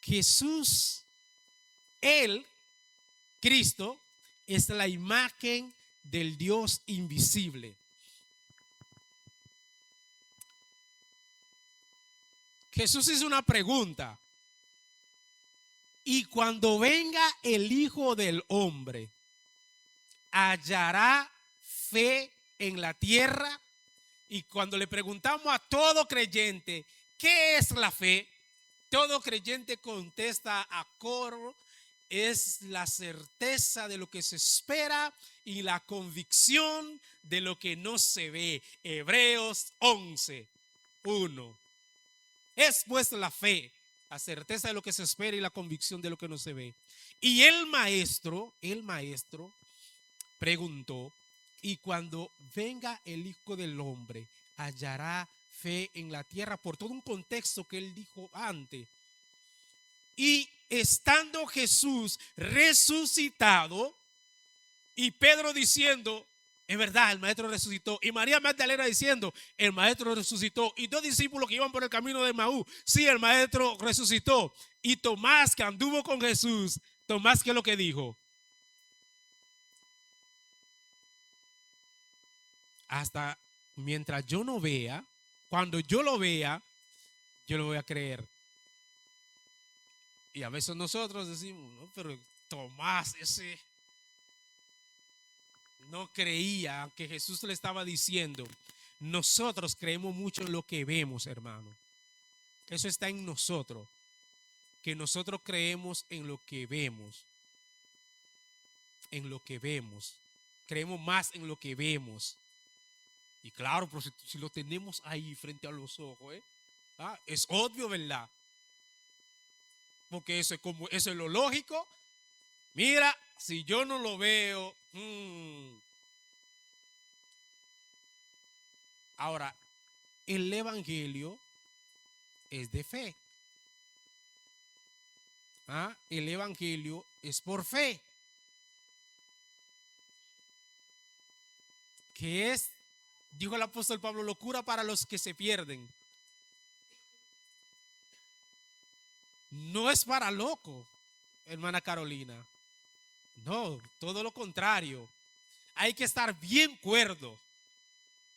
Jesús, Él, Cristo, es la imagen del Dios invisible. Jesús hizo una pregunta. Y cuando venga el Hijo del Hombre, ¿hallará fe en la tierra? Y cuando le preguntamos a todo creyente, ¿qué es la fe? Todo creyente contesta a coro: es la certeza de lo que se espera y la convicción de lo que no se ve. Hebreos 11:1. Es pues la fe, la certeza de lo que se espera y la convicción de lo que no se ve. Y el maestro preguntó: y cuando venga el Hijo del Hombre, ¿hallará fe en la tierra? Por todo un contexto que él dijo antes. Y estando Jesús resucitado, y Pedro diciendo: es verdad, el maestro resucitó. Y María Magdalena diciendo: el maestro resucitó. Y dos discípulos que iban por el camino de Maú: sí, el maestro resucitó. Y Tomás, que anduvo con Jesús, Tomás, ¿qué es lo que dijo? Hasta mientras yo no vea, cuando yo lo vea, yo lo voy a creer. Y a veces nosotros decimos: no, pero Tomás, ese no creía, aunque Jesús le estaba diciendo. Nosotros creemos mucho en lo que vemos, hermano. Eso está en nosotros, que nosotros creemos en lo que vemos. En lo que vemos. Creemos más en lo que vemos. Y claro, pero si lo tenemos ahí frente a los ojos, es obvio, ¿verdad? Porque eso es lo lógico. Mira, si yo no lo veo. Ahora, el evangelio es de fe. El evangelio es por fe. Que es, dijo el apóstol Pablo, locura para los que se pierden. No es para loco, hermana Carolina. No, todo lo contrario. Hay que estar bien cuerdo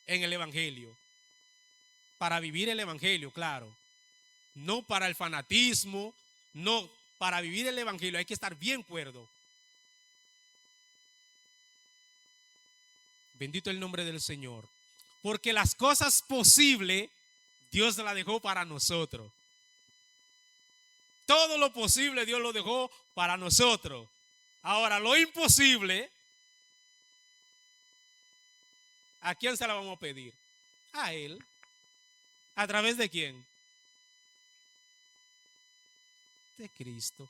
en el evangelio. Para vivir el evangelio, claro. No para el fanatismo, no, para vivir el evangelio hay que estar bien cuerdo. Bendito el nombre del Señor. Porque las cosas posibles, Dios las dejó para nosotros. Todo lo posible Dios lo dejó para nosotros. Ahora, lo imposible, ¿a quién se la vamos a pedir? A Él. ¿A través de quién? De Cristo.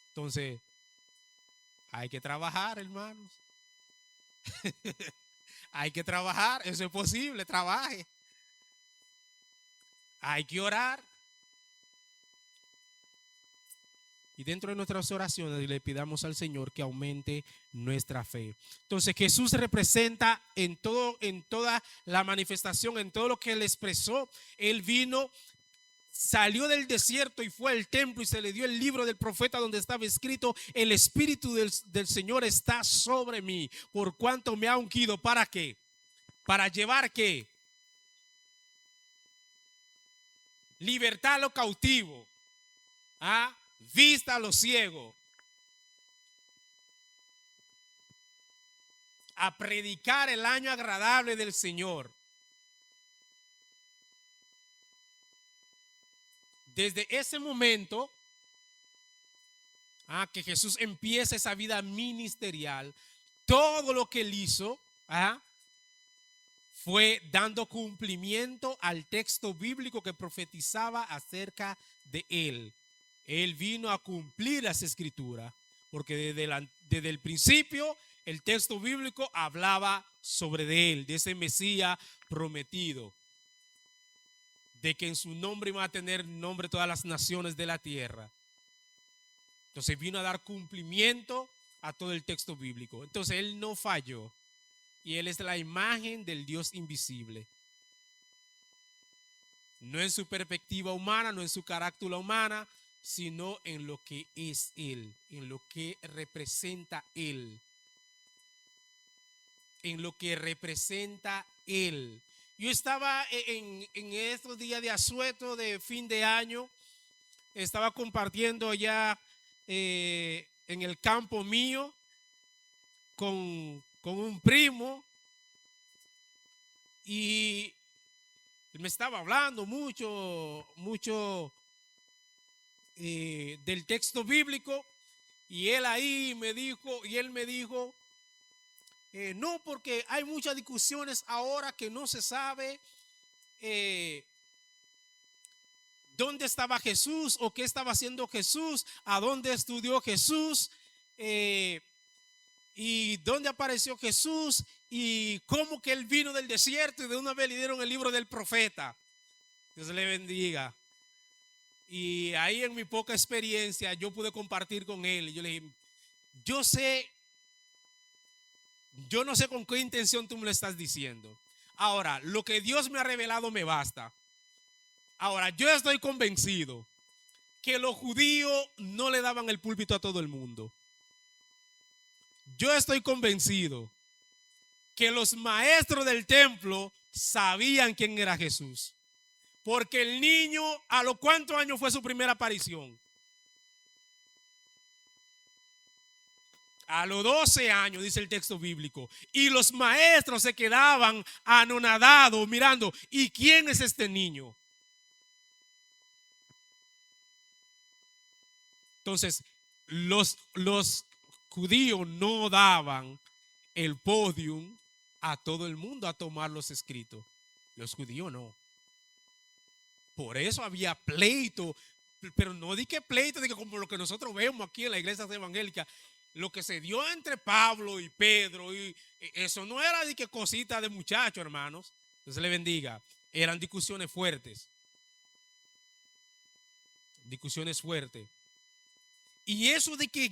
Entonces, hay que trabajar, hermanos. Hay que trabajar, eso es posible, trabaje. Hay que orar. Y dentro de nuestras oraciones le pidamos al Señor que aumente nuestra fe. Entonces Jesús representa en toda la manifestación, en todo lo que Él expresó. Él vino, salió del desierto y fue al templo y se le dio el libro del profeta donde estaba escrito: el Espíritu del Señor está sobre mí, por cuanto me ha ungido. ¿Para qué? Para llevar ¿qué? Libertad a los cautivos. Vista a los ciegos, a predicar el año agradable del Señor. Desde ese momento que Jesús empieza esa vida ministerial, todo lo que él hizo fue dando cumplimiento al texto bíblico que profetizaba acerca de él. Él vino a cumplir las escrituras, porque desde el principio el texto bíblico hablaba sobre él, de ese Mesías prometido, de que en su nombre iban a tener nombre todas las naciones de la tierra. Entonces vino a dar cumplimiento a todo el texto bíblico. Entonces él no falló y él es la imagen del Dios invisible. No en su perspectiva humana, no en su carátula humana, sino en lo que es Él, en lo que representa Él. En lo que representa Él. Yo estaba en estos días de asueto de fin de año, estaba compartiendo allá en el campo mío con un primo y me estaba hablando mucho del texto bíblico, y él ahí me dijo, no, porque hay muchas discusiones ahora que no se sabe dónde estaba Jesús o qué estaba haciendo Jesús, a dónde estudió Jesús, y dónde apareció Jesús, y cómo que él vino del desierto y de una vez le dieron el libro del profeta. Dios le bendiga. Y ahí en mi poca experiencia yo pude compartir con él. Y yo le dije, yo no sé con qué intención tú me lo estás diciendo. Ahora, lo que Dios me ha revelado me basta. Ahora, yo estoy convencido que los judíos no le daban el púlpito a todo el mundo. Yo estoy convencido que los maestros del templo sabían quién era Jesús. Porque el niño, ¿a los cuántos años fue su primera aparición? A los 12 años, dice el texto bíblico. Y los maestros se quedaban anonadados mirando, ¿y quién es este niño? Entonces, los judíos no daban el podium a todo el mundo a tomar los escritos. Los judíos no. Por eso había pleito, pero no di que pleito, de que como lo que nosotros vemos aquí en la iglesia evangélica, lo que se dio entre Pablo y Pedro, y eso no era de que cosita de muchachos, hermanos. Dios le bendiga. Eran discusiones fuertes. Discusiones fuertes. Y eso de que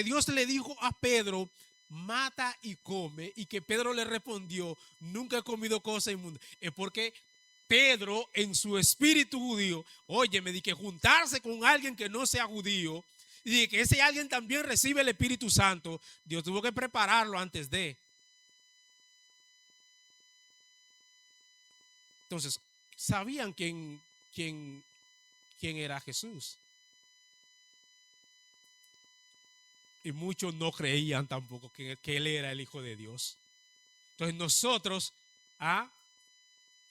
Dios le dijo a Pedro, mata y come, y que Pedro le respondió, nunca he comido cosa inmunda, es porque Pedro en su espíritu judío, oye, me di que juntarse con alguien que no sea judío y que ese alguien también recibe el Espíritu Santo, Dios tuvo que prepararlo antes de. Entonces, sabían quién era Jesús. Y muchos no creían tampoco que él era el Hijo de Dios. Entonces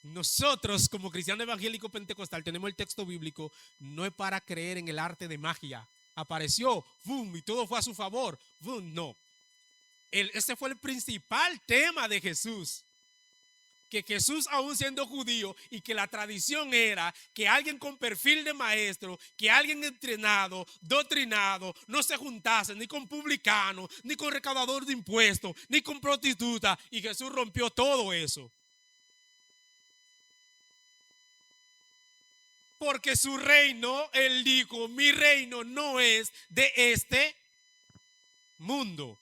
nosotros como cristiano evangélico pentecostal tenemos el texto bíblico, no es para creer en el arte de magia. Apareció, boom, y todo fue a su favor. Boom, no. Ese fue el principal tema de Jesús. que Jesús, aún siendo judío, y que la tradición era que alguien con perfil de maestro, que alguien entrenado, doctrinado, no se juntase ni con publicanos, ni con recaudador de impuestos, ni con prostitutas, y Jesús rompió todo eso. Porque su reino, él dijo, mi reino no es de este mundo.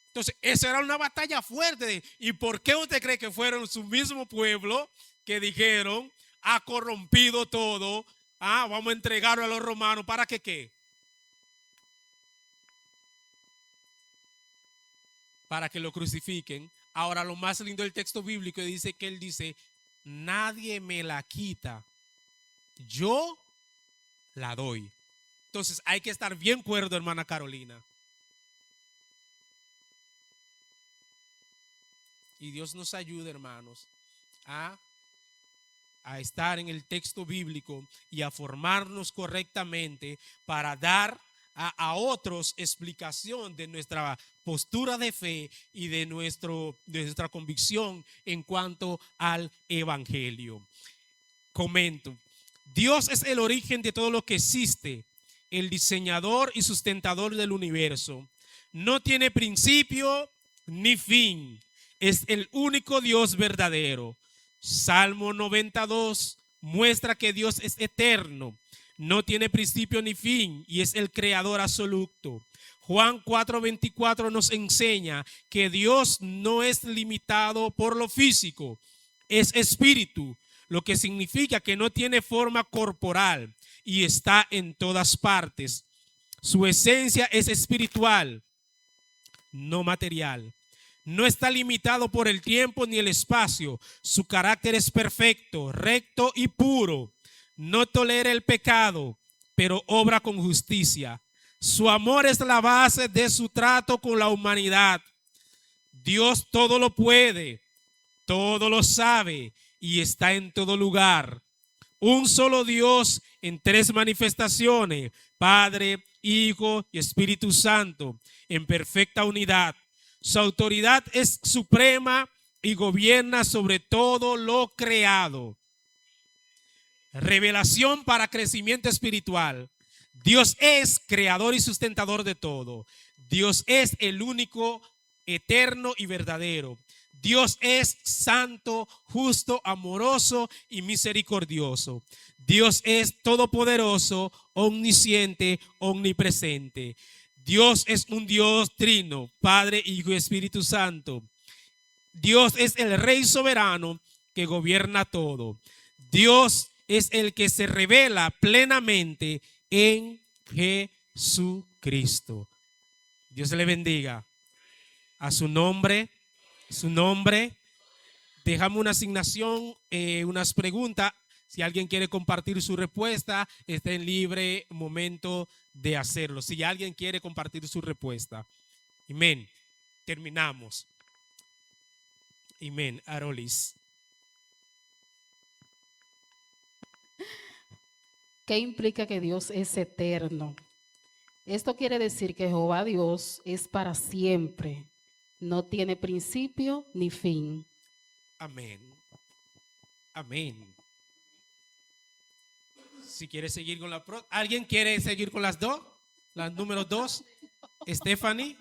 Entonces, esa era una batalla fuerte. ¿Y por qué usted cree que fueron su mismo pueblo que dijeron, ha corrompido todo, vamos a entregarlo a los romanos, ¿para que qué? Para que lo crucifiquen. Ahora, lo más lindo del texto bíblico dice que él dice, nadie me la quita, yo la doy. Entonces, hay que estar bien cuerdo, hermana Carolina. Y Dios nos ayude, hermanos, a estar en el texto bíblico y a formarnos correctamente para dar a otros explicación de nuestra postura de fe y de nuestra convicción en cuanto al evangelio. Comento, Dios es el origen de todo lo que existe, el diseñador y sustentador del universo. No tiene principio ni fin. Es el único Dios verdadero. Salmo 92 muestra que Dios es eterno, no tiene principio ni fin y es el creador absoluto. Juan 4:24 nos enseña que Dios no es limitado por lo físico, es espíritu, lo que significa que no tiene forma corporal y está en todas partes. Su esencia es espiritual, no material. No está limitado por el tiempo ni el espacio. Su carácter es perfecto, recto y puro. No tolera el pecado, pero obra con justicia. Su amor es la base de su trato con la humanidad. Dios todo lo puede, todo lo sabe y está en todo lugar. Un solo Dios en tres manifestaciones, Padre, Hijo y Espíritu Santo, en perfecta unidad. Su autoridad es suprema y gobierna sobre todo lo creado. Revelación para crecimiento espiritual. Dios es creador y sustentador de todo. Dios es el único, eterno y verdadero. Dios es santo, justo, amoroso y misericordioso. Dios es todopoderoso, omnisciente, omnipresente. Dios es un Dios trino, Padre, Hijo y Espíritu Santo. Dios es el Rey soberano que gobierna todo. Dios es el que se revela plenamente en Jesucristo. Dios le bendiga. A su nombre, dejamos una asignación, unas preguntas. Si alguien quiere compartir su respuesta, está en libre momento de hacerlo. Si alguien quiere compartir su respuesta. Amén. Terminamos. Amén. Arolis. ¿Qué implica que Dios es eterno? Esto quiere decir que Jehová Dios es para siempre. No tiene principio ni fin. Amén. Amén. Si quiere seguir con ¿alguien quiere seguir con las dos? Las números 2. Stephanie.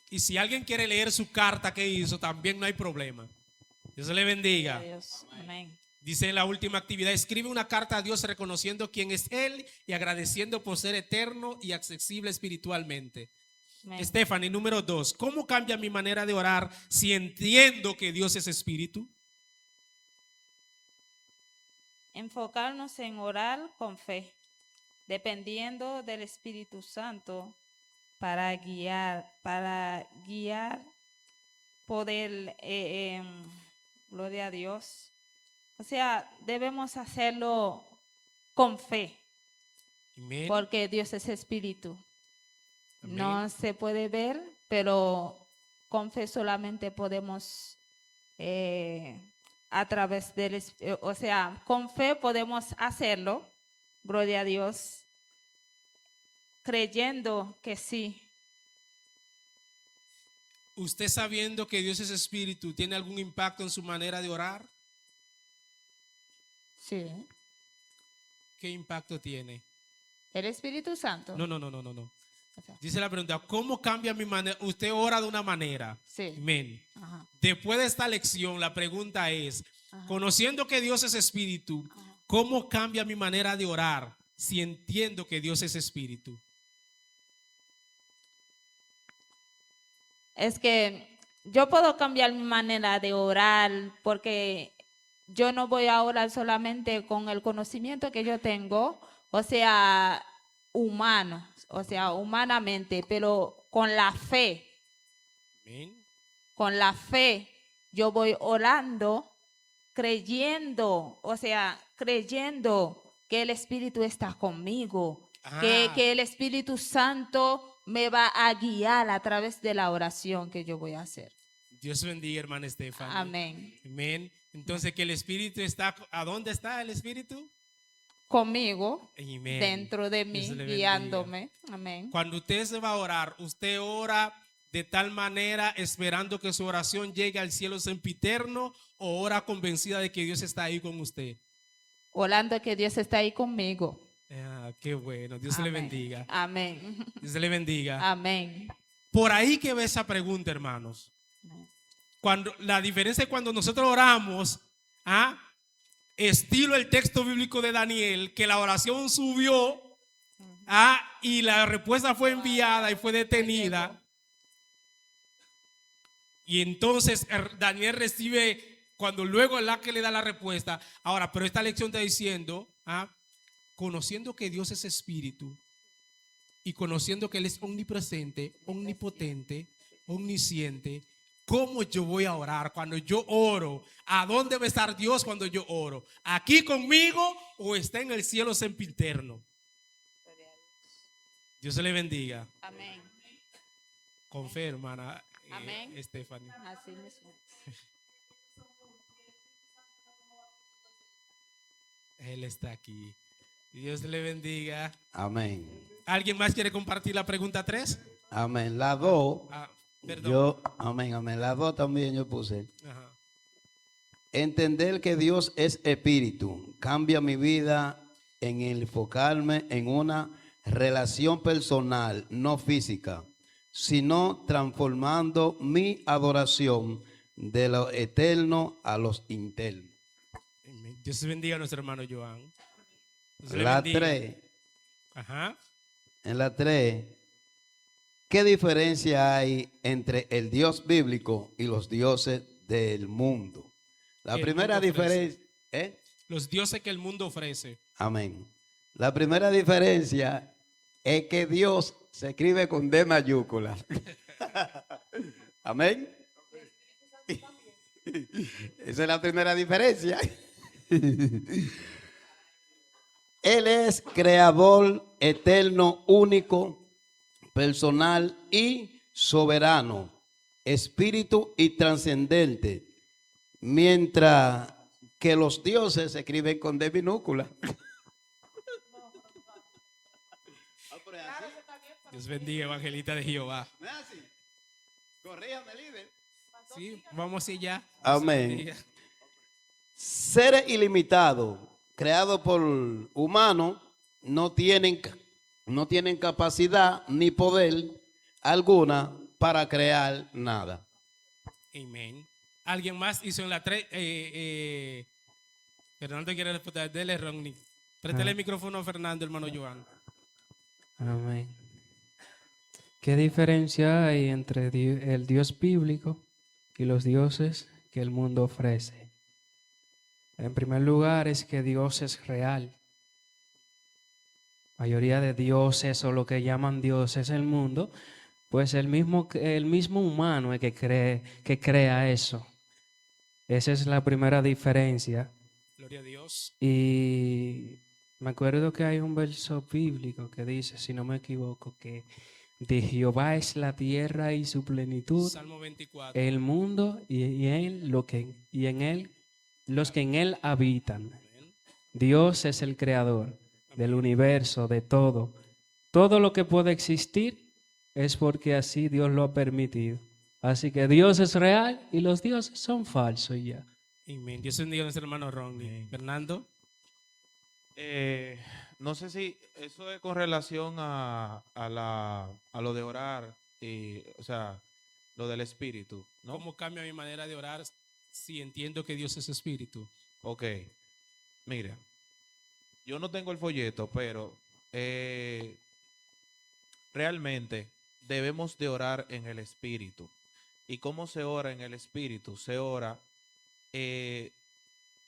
Y si alguien quiere leer su carta que hizo, también no hay problema. Dios le bendiga. Dios. Amén. Dice en la última actividad, escribe una carta a Dios reconociendo quién es Él y agradeciendo por ser eterno y accesible espiritualmente. Amén. Stephanie, número 2. ¿Cómo cambia mi manera de orar si entiendo que Dios es espíritu? Enfocarnos en orar con fe, dependiendo del Espíritu Santo para guiar, poder, gloria a Dios. O sea, debemos hacerlo con fe, Amén. porque Dios es espíritu. Amén. No se puede ver, pero con fe solamente podemos, a través del, o sea, con fe podemos hacerlo, gloria a Dios, creyendo que sí, ¿Usted sabiendo que Dios es espíritu tiene algún impacto en su manera de orar? Sí. ¿Qué impacto tiene? El Espíritu Santo. No. O sea, Dice la pregunta, ¿cómo cambia mi manera? Usted ora de una manera. sí. Amén. Ajá. Después de esta lección, la pregunta es, conociendo que Dios es espíritu, ¿cómo cambia mi manera de orar si entiendo que Dios es espíritu? Es que yo puedo cambiar mi manera de orar porque yo no voy a orar solamente con el conocimiento que yo tengo, o sea, humano, o sea, humanamente, pero con la fe. Amén. Con la fe yo voy orando, creyendo, o sea, creyendo que el Espíritu está conmigo, que el Espíritu Santo me va a guiar a través de la oración que yo voy a hacer. Dios bendiga, hermana Estefania. Amén. Amén. Entonces, que el Espíritu está, ¿a dónde está el Espíritu? Conmigo, Amén. dentro de mí, Dios le bendiga. guiándome. Amén. Cuando usted se va a orar, usted ora de tal manera esperando que su oración llegue al cielo sempiterno, o ora convencida de que Dios está ahí con usted. Orando que Dios está ahí conmigo. Qué bueno. Dios le bendiga. Amén. Dios le bendiga. Amén. Por ahí que ve esa pregunta, hermanos. Cuando la diferencia es cuando nosotros oramos, estilo el texto bíblico de Daniel, que la oración subió, y la respuesta fue enviada y fue detenida. Y entonces Daniel recibe, cuando luego el ángel le da la respuesta. Ahora, pero esta lección está diciendo, conociendo que Dios es espíritu y conociendo que Él es omnipresente, omnipotente, omnisciente, ¿cómo yo voy a orar cuando yo oro? ¿A dónde va a estar Dios cuando yo oro? ¿Aquí conmigo o está en el cielo sempiterno? Dios le bendiga. Amén. Con fe, hermana. Amén. Stephanie. Así mismo. Él está aquí. Dios le bendiga. Amén. ¿Alguien más quiere compartir la pregunta 3? Amén. La 2, Perdón. amén. La 2 también yo puse. Ajá. Entender que Dios es espíritu cambia mi vida en enfocarme en una relación personal, no física, sino transformando mi adoración de lo eterno a los internos. Dios bendiga a nuestro hermano Joan. Dios le La bendiga. 3. Ajá. En la 3, ¿qué diferencia hay entre el Dios bíblico y los dioses del mundo? La Que el primera mundo ofrece. diferencia, Los dioses que el mundo ofrece. amén. La primera diferencia es que Dios se escribe con D mayúscula. Amén. Esa es la primera diferencia. Él es creador eterno, único, personal y soberano, espíritu y trascendente, mientras que los dioses se escriben con D minúscula. Dios bendiga, evangelista de Jehová. ¿No es así? Corríjame, líder. Sí, vamos allá. Amén. Seres ilimitados, creados por humanos, no tienen capacidad ni poder alguna para crear nada. Amén. ¿Alguien más hizo en la 3? Fernando quiere responder. Dele, Ronnie. Préstale el micrófono a Fernando, hermano Joan. Amén. ¿Qué diferencia hay entre el Dios bíblico y los dioses que el mundo ofrece? En primer lugar es que Dios es real. La mayoría de dioses o lo que llaman dioses en el mundo, pues el mismo humano es que crea eso. Esa es la primera diferencia. Gloria a Dios. Y me acuerdo que hay un verso bíblico que dice, si no me equivoco, que de Jehová es la tierra y su plenitud, Salmo 24. el mundo y los que en él habitan. Dios es el creador del universo, de todo. Todo lo que puede existir es porque así Dios lo ha permitido. Así que Dios es real y los dioses son falsos y ya. Amén. Dios bendiga a nuestro hermano Ronnie. Amén. Fernando. No sé si eso es con relación a lo de orar, o sea, lo del espíritu, ¿no? ¿Cómo cambia mi manera de orar si entiendo que Dios es espíritu? Ok, mira, yo no tengo el folleto, pero realmente debemos de orar en el espíritu. ¿Y cómo se ora en el espíritu? Se ora, el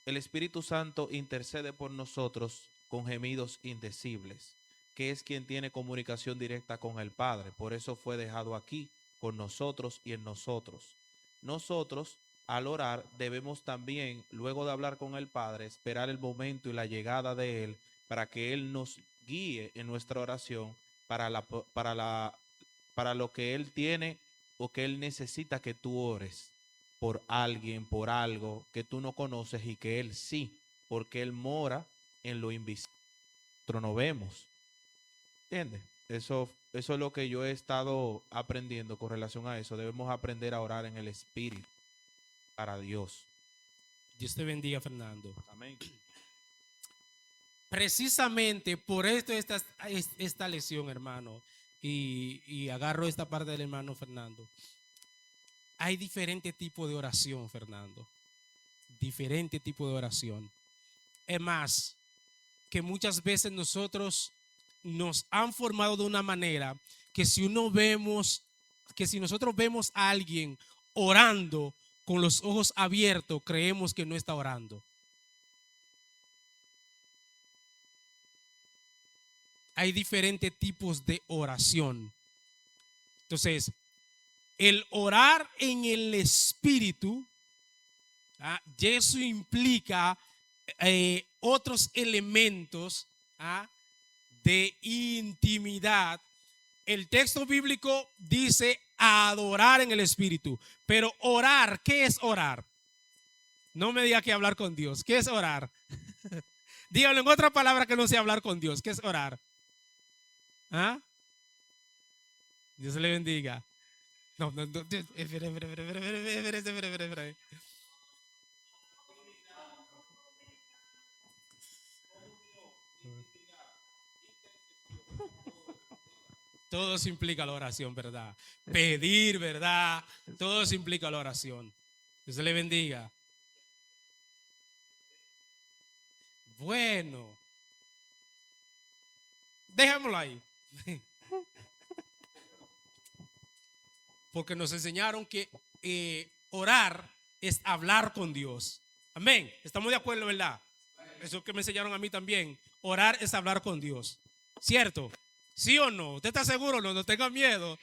Espíritu Santo intercede por nosotros con gemidos indecibles, que es quien tiene comunicación directa con el Padre. Por eso fue dejado aquí, con nosotros y en nosotros. Nosotros, al orar, debemos también, luego de hablar con el Padre, esperar el momento y la llegada de Él para que Él nos guíe en nuestra oración para lo que Él tiene o que Él necesita que tú ores por alguien, por algo que tú no conoces y que Él sí, porque Él mora en lo invisible. Nosotros no vemos. ¿Entiendes? Eso es lo que yo he estado aprendiendo con relación a eso. Debemos aprender a orar en el Espíritu para Dios. Dios te bendiga, Fernando. Amén. Precisamente por esto esta lesión, hermano, y agarro esta parte del hermano Fernando. Hay diferente tipo de oración, Fernando. Diferente tipo de oración. Es más, que muchas veces nosotros nos han formado de una manera que si nosotros vemos a alguien orando con los ojos abiertos, creemos que no está orando. Hay diferentes tipos de oración. Entonces, el orar en el espíritu, y eso implica otros elementos de intimidad. El texto bíblico dice adorar en el espíritu, pero orar, ¿qué es orar? No me diga que hablar con Dios. ¿Qué es orar? Díganlo en otra palabra que no sea hablar con Dios. ¿Qué es orar? Dios le bendiga. No, espere. Todo eso implica la oración, ¿verdad? Pedir, ¿verdad? Todo eso implica la oración. Dios le bendiga. Bueno, dejémoslo ahí. Porque nos enseñaron que orar es hablar con Dios. Amén. Estamos de acuerdo, ¿verdad? Eso que me enseñaron a mí también. Orar es hablar con Dios. ¿Cierto? ¿Sí o no? ¿Usted está seguro? No tenga miedo.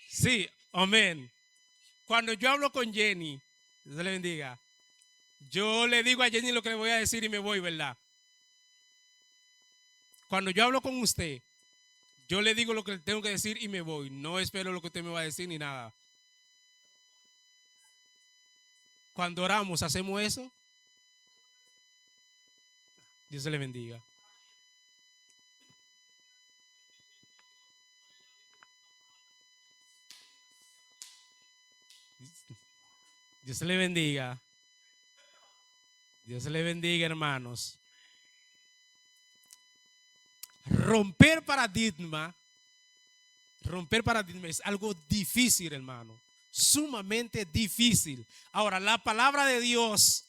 Sí, amén. Cuando yo hablo con Jenny, Dios le bendiga, yo le digo a Jenny lo que le voy a decir y me voy, ¿verdad? Cuando yo hablo con usted, yo le digo lo que tengo que decir y me voy. No espero lo que usted me va a decir ni nada. Cuando oramos, ¿hacemos eso? Dios le bendiga. Dios le bendiga. Dios le bendiga, hermanos. Romper paradigma es algo difícil, hermano. Sumamente difícil. Ahora, la palabra de Dios,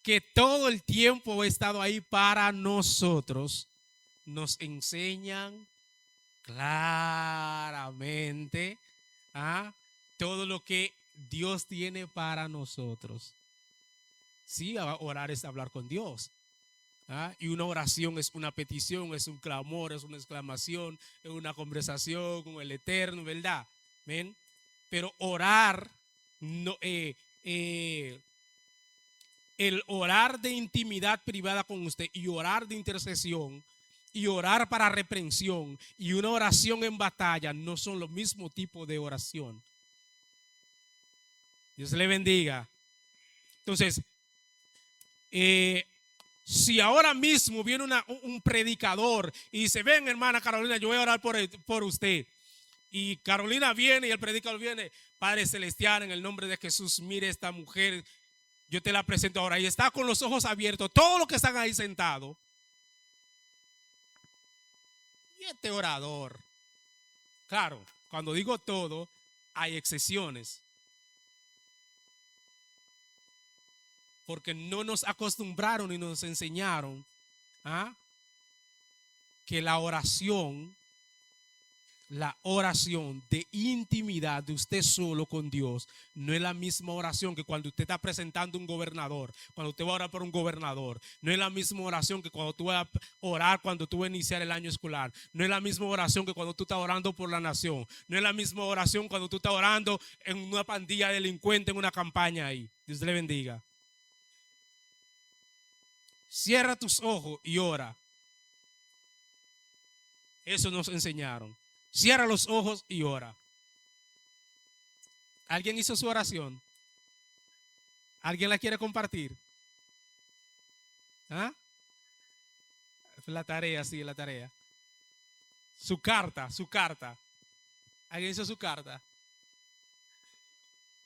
que todo el tiempo ha estado ahí para nosotros, nos enseñan claramente todo lo que Dios tiene para nosotros. Sí, orar es hablar con Dios. Y una oración es una petición, es un clamor, es una exclamación, es una conversación con el Eterno, ¿verdad? ¿Ven? Pero orar, no, el orar de intimidad privada con usted y orar de intercesión y orar para reprensión y una oración en batalla no son los mismos tipos de oración. Dios le bendiga. Entonces, si ahora mismo viene un predicador y dice, ven hermana Carolina, yo voy a orar por usted. Y Carolina viene y el predicador viene, Padre Celestial, en el nombre de Jesús, mire esta mujer. Yo te la presento ahora y está con los ojos abiertos. Todos los que están ahí sentados. Y este orador. Claro, cuando digo todo, hay excepciones. Porque no nos acostumbraron y nos enseñaron que la oración de intimidad de usted solo con Dios no es la misma oración que cuando usted está presentando un gobernador, cuando usted va a orar por un gobernador. No es la misma oración que cuando tú vas a orar cuando tú vas a iniciar el año escolar. No es la misma oración que cuando tú estás orando por la nación. No es la misma oración cuando tú estás orando en una pandilla delincuente en una campaña ahí. Dios le bendiga. Cierra tus ojos y ora. Eso nos enseñaron. Cierra los ojos y ora. ¿Alguien hizo su oración? ¿Alguien la quiere compartir? ¿Ah? La tarea, sí, la tarea. Su carta. ¿Alguien hizo su carta?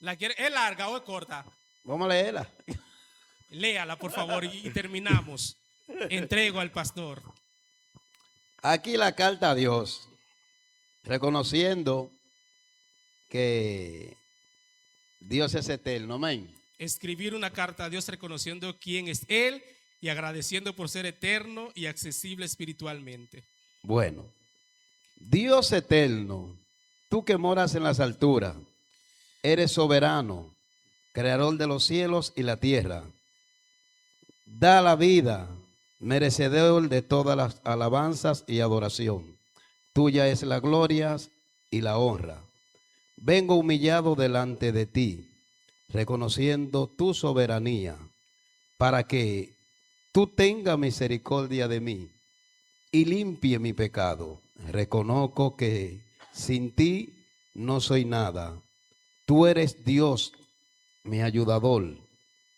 ¿La quiere? ¿Es larga o es corta? Vamos a leerla. Léala, por favor, y terminamos. Entrego al pastor. Aquí la carta a Dios, reconociendo que Dios es eterno, amén. Escribir una carta a Dios reconociendo quién es Él y agradeciendo por ser eterno y accesible espiritualmente. Bueno, Dios eterno, tú que moras en las alturas, eres soberano, creador de los cielos y la tierra. Da la vida, merecedor de todas las alabanzas y adoración. Tuya es la gloria y la honra. Vengo humillado delante de ti, reconociendo tu soberanía, para que tú tengas misericordia de mí y limpie mi pecado. Reconozco que sin ti no soy nada. Tú eres Dios, mi ayudador,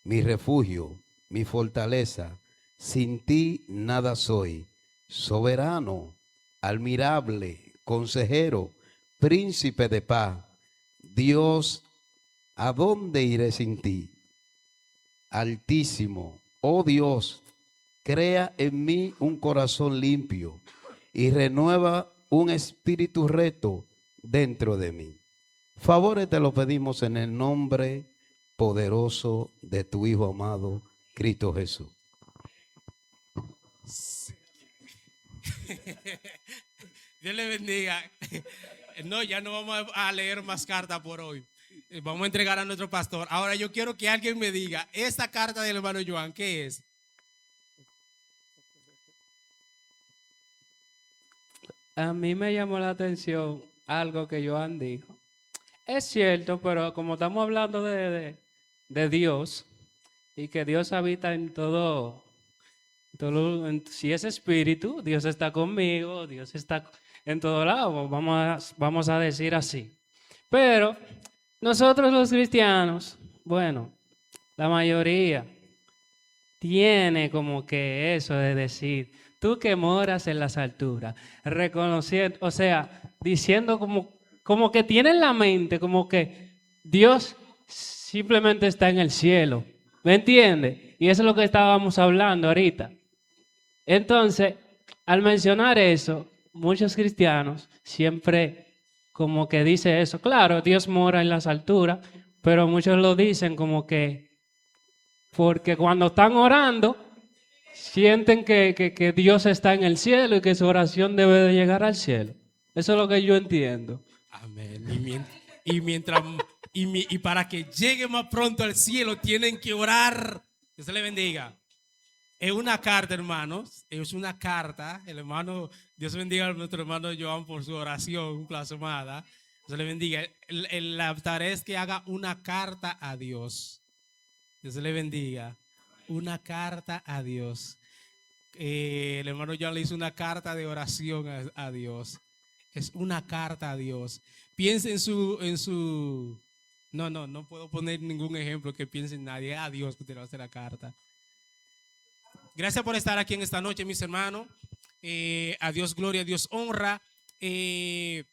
mi refugio, mi fortaleza. Sin ti nada soy. Soberano, admirable, consejero, príncipe de paz. Dios, ¿a dónde iré sin ti? Altísimo, oh Dios, crea en mí un corazón limpio y renueva un espíritu recto dentro de mí. Favores te lo pedimos en el nombre poderoso de tu Hijo amado, Cristo Jesús. Dios le bendiga. No, ya no vamos a leer más cartas por hoy. Vamos a entregar a nuestro pastor. Ahora yo quiero que alguien me diga, esta carta del hermano Joan, ¿qué es? A mí me llamó la atención algo que Joan dijo. Es cierto, pero como estamos hablando de Dios y que Dios habita en todo, si es espíritu, Dios está conmigo, Dios está en todo lado, vamos a decir así. Pero nosotros los cristianos, bueno, la mayoría tiene como que eso de decir, tú que moras en las alturas, reconociendo, o sea, diciendo como que tiene en la mente, como que Dios simplemente está en el cielo, ¿me entiendes? Y eso es lo que estábamos hablando ahorita. Entonces, al mencionar eso, muchos cristianos siempre como que dicen eso. Claro, Dios mora en las alturas, pero muchos lo dicen como que porque cuando están orando, sienten que Dios está en el cielo y que su oración debe de llegar al cielo. Eso es lo que yo entiendo. Amén. Y para que llegue más pronto al cielo tienen que orar. Dios le bendiga. Es una carta, hermanos. Es una carta. El hermano, Dios bendiga a nuestro hermano Joan por su oración plasmada. Dios le bendiga. La tarea es que haga una carta a Dios. Dios le bendiga. Una carta a Dios. El hermano Joan le hizo una carta de oración a Dios. Es una carta a Dios. Piense en su. No puedo poner ningún ejemplo que piense en nadie. A Dios que te va a hacer la carta. Gracias por estar aquí en esta noche, mis hermanos. A Dios gloria, a Dios honra. El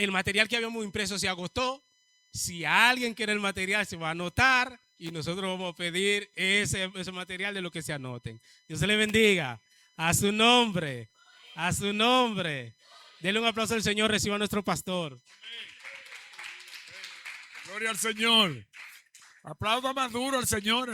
material que habíamos impreso se agotó. Si alguien quiere el material, se va a anotar y nosotros vamos a pedir ese material de lo que se anoten. Dios se le bendiga. A su nombre. A su nombre. Denle un aplauso al Señor. Reciba a nuestro pastor. Gloria al Señor. Aplauda más duro al Señor.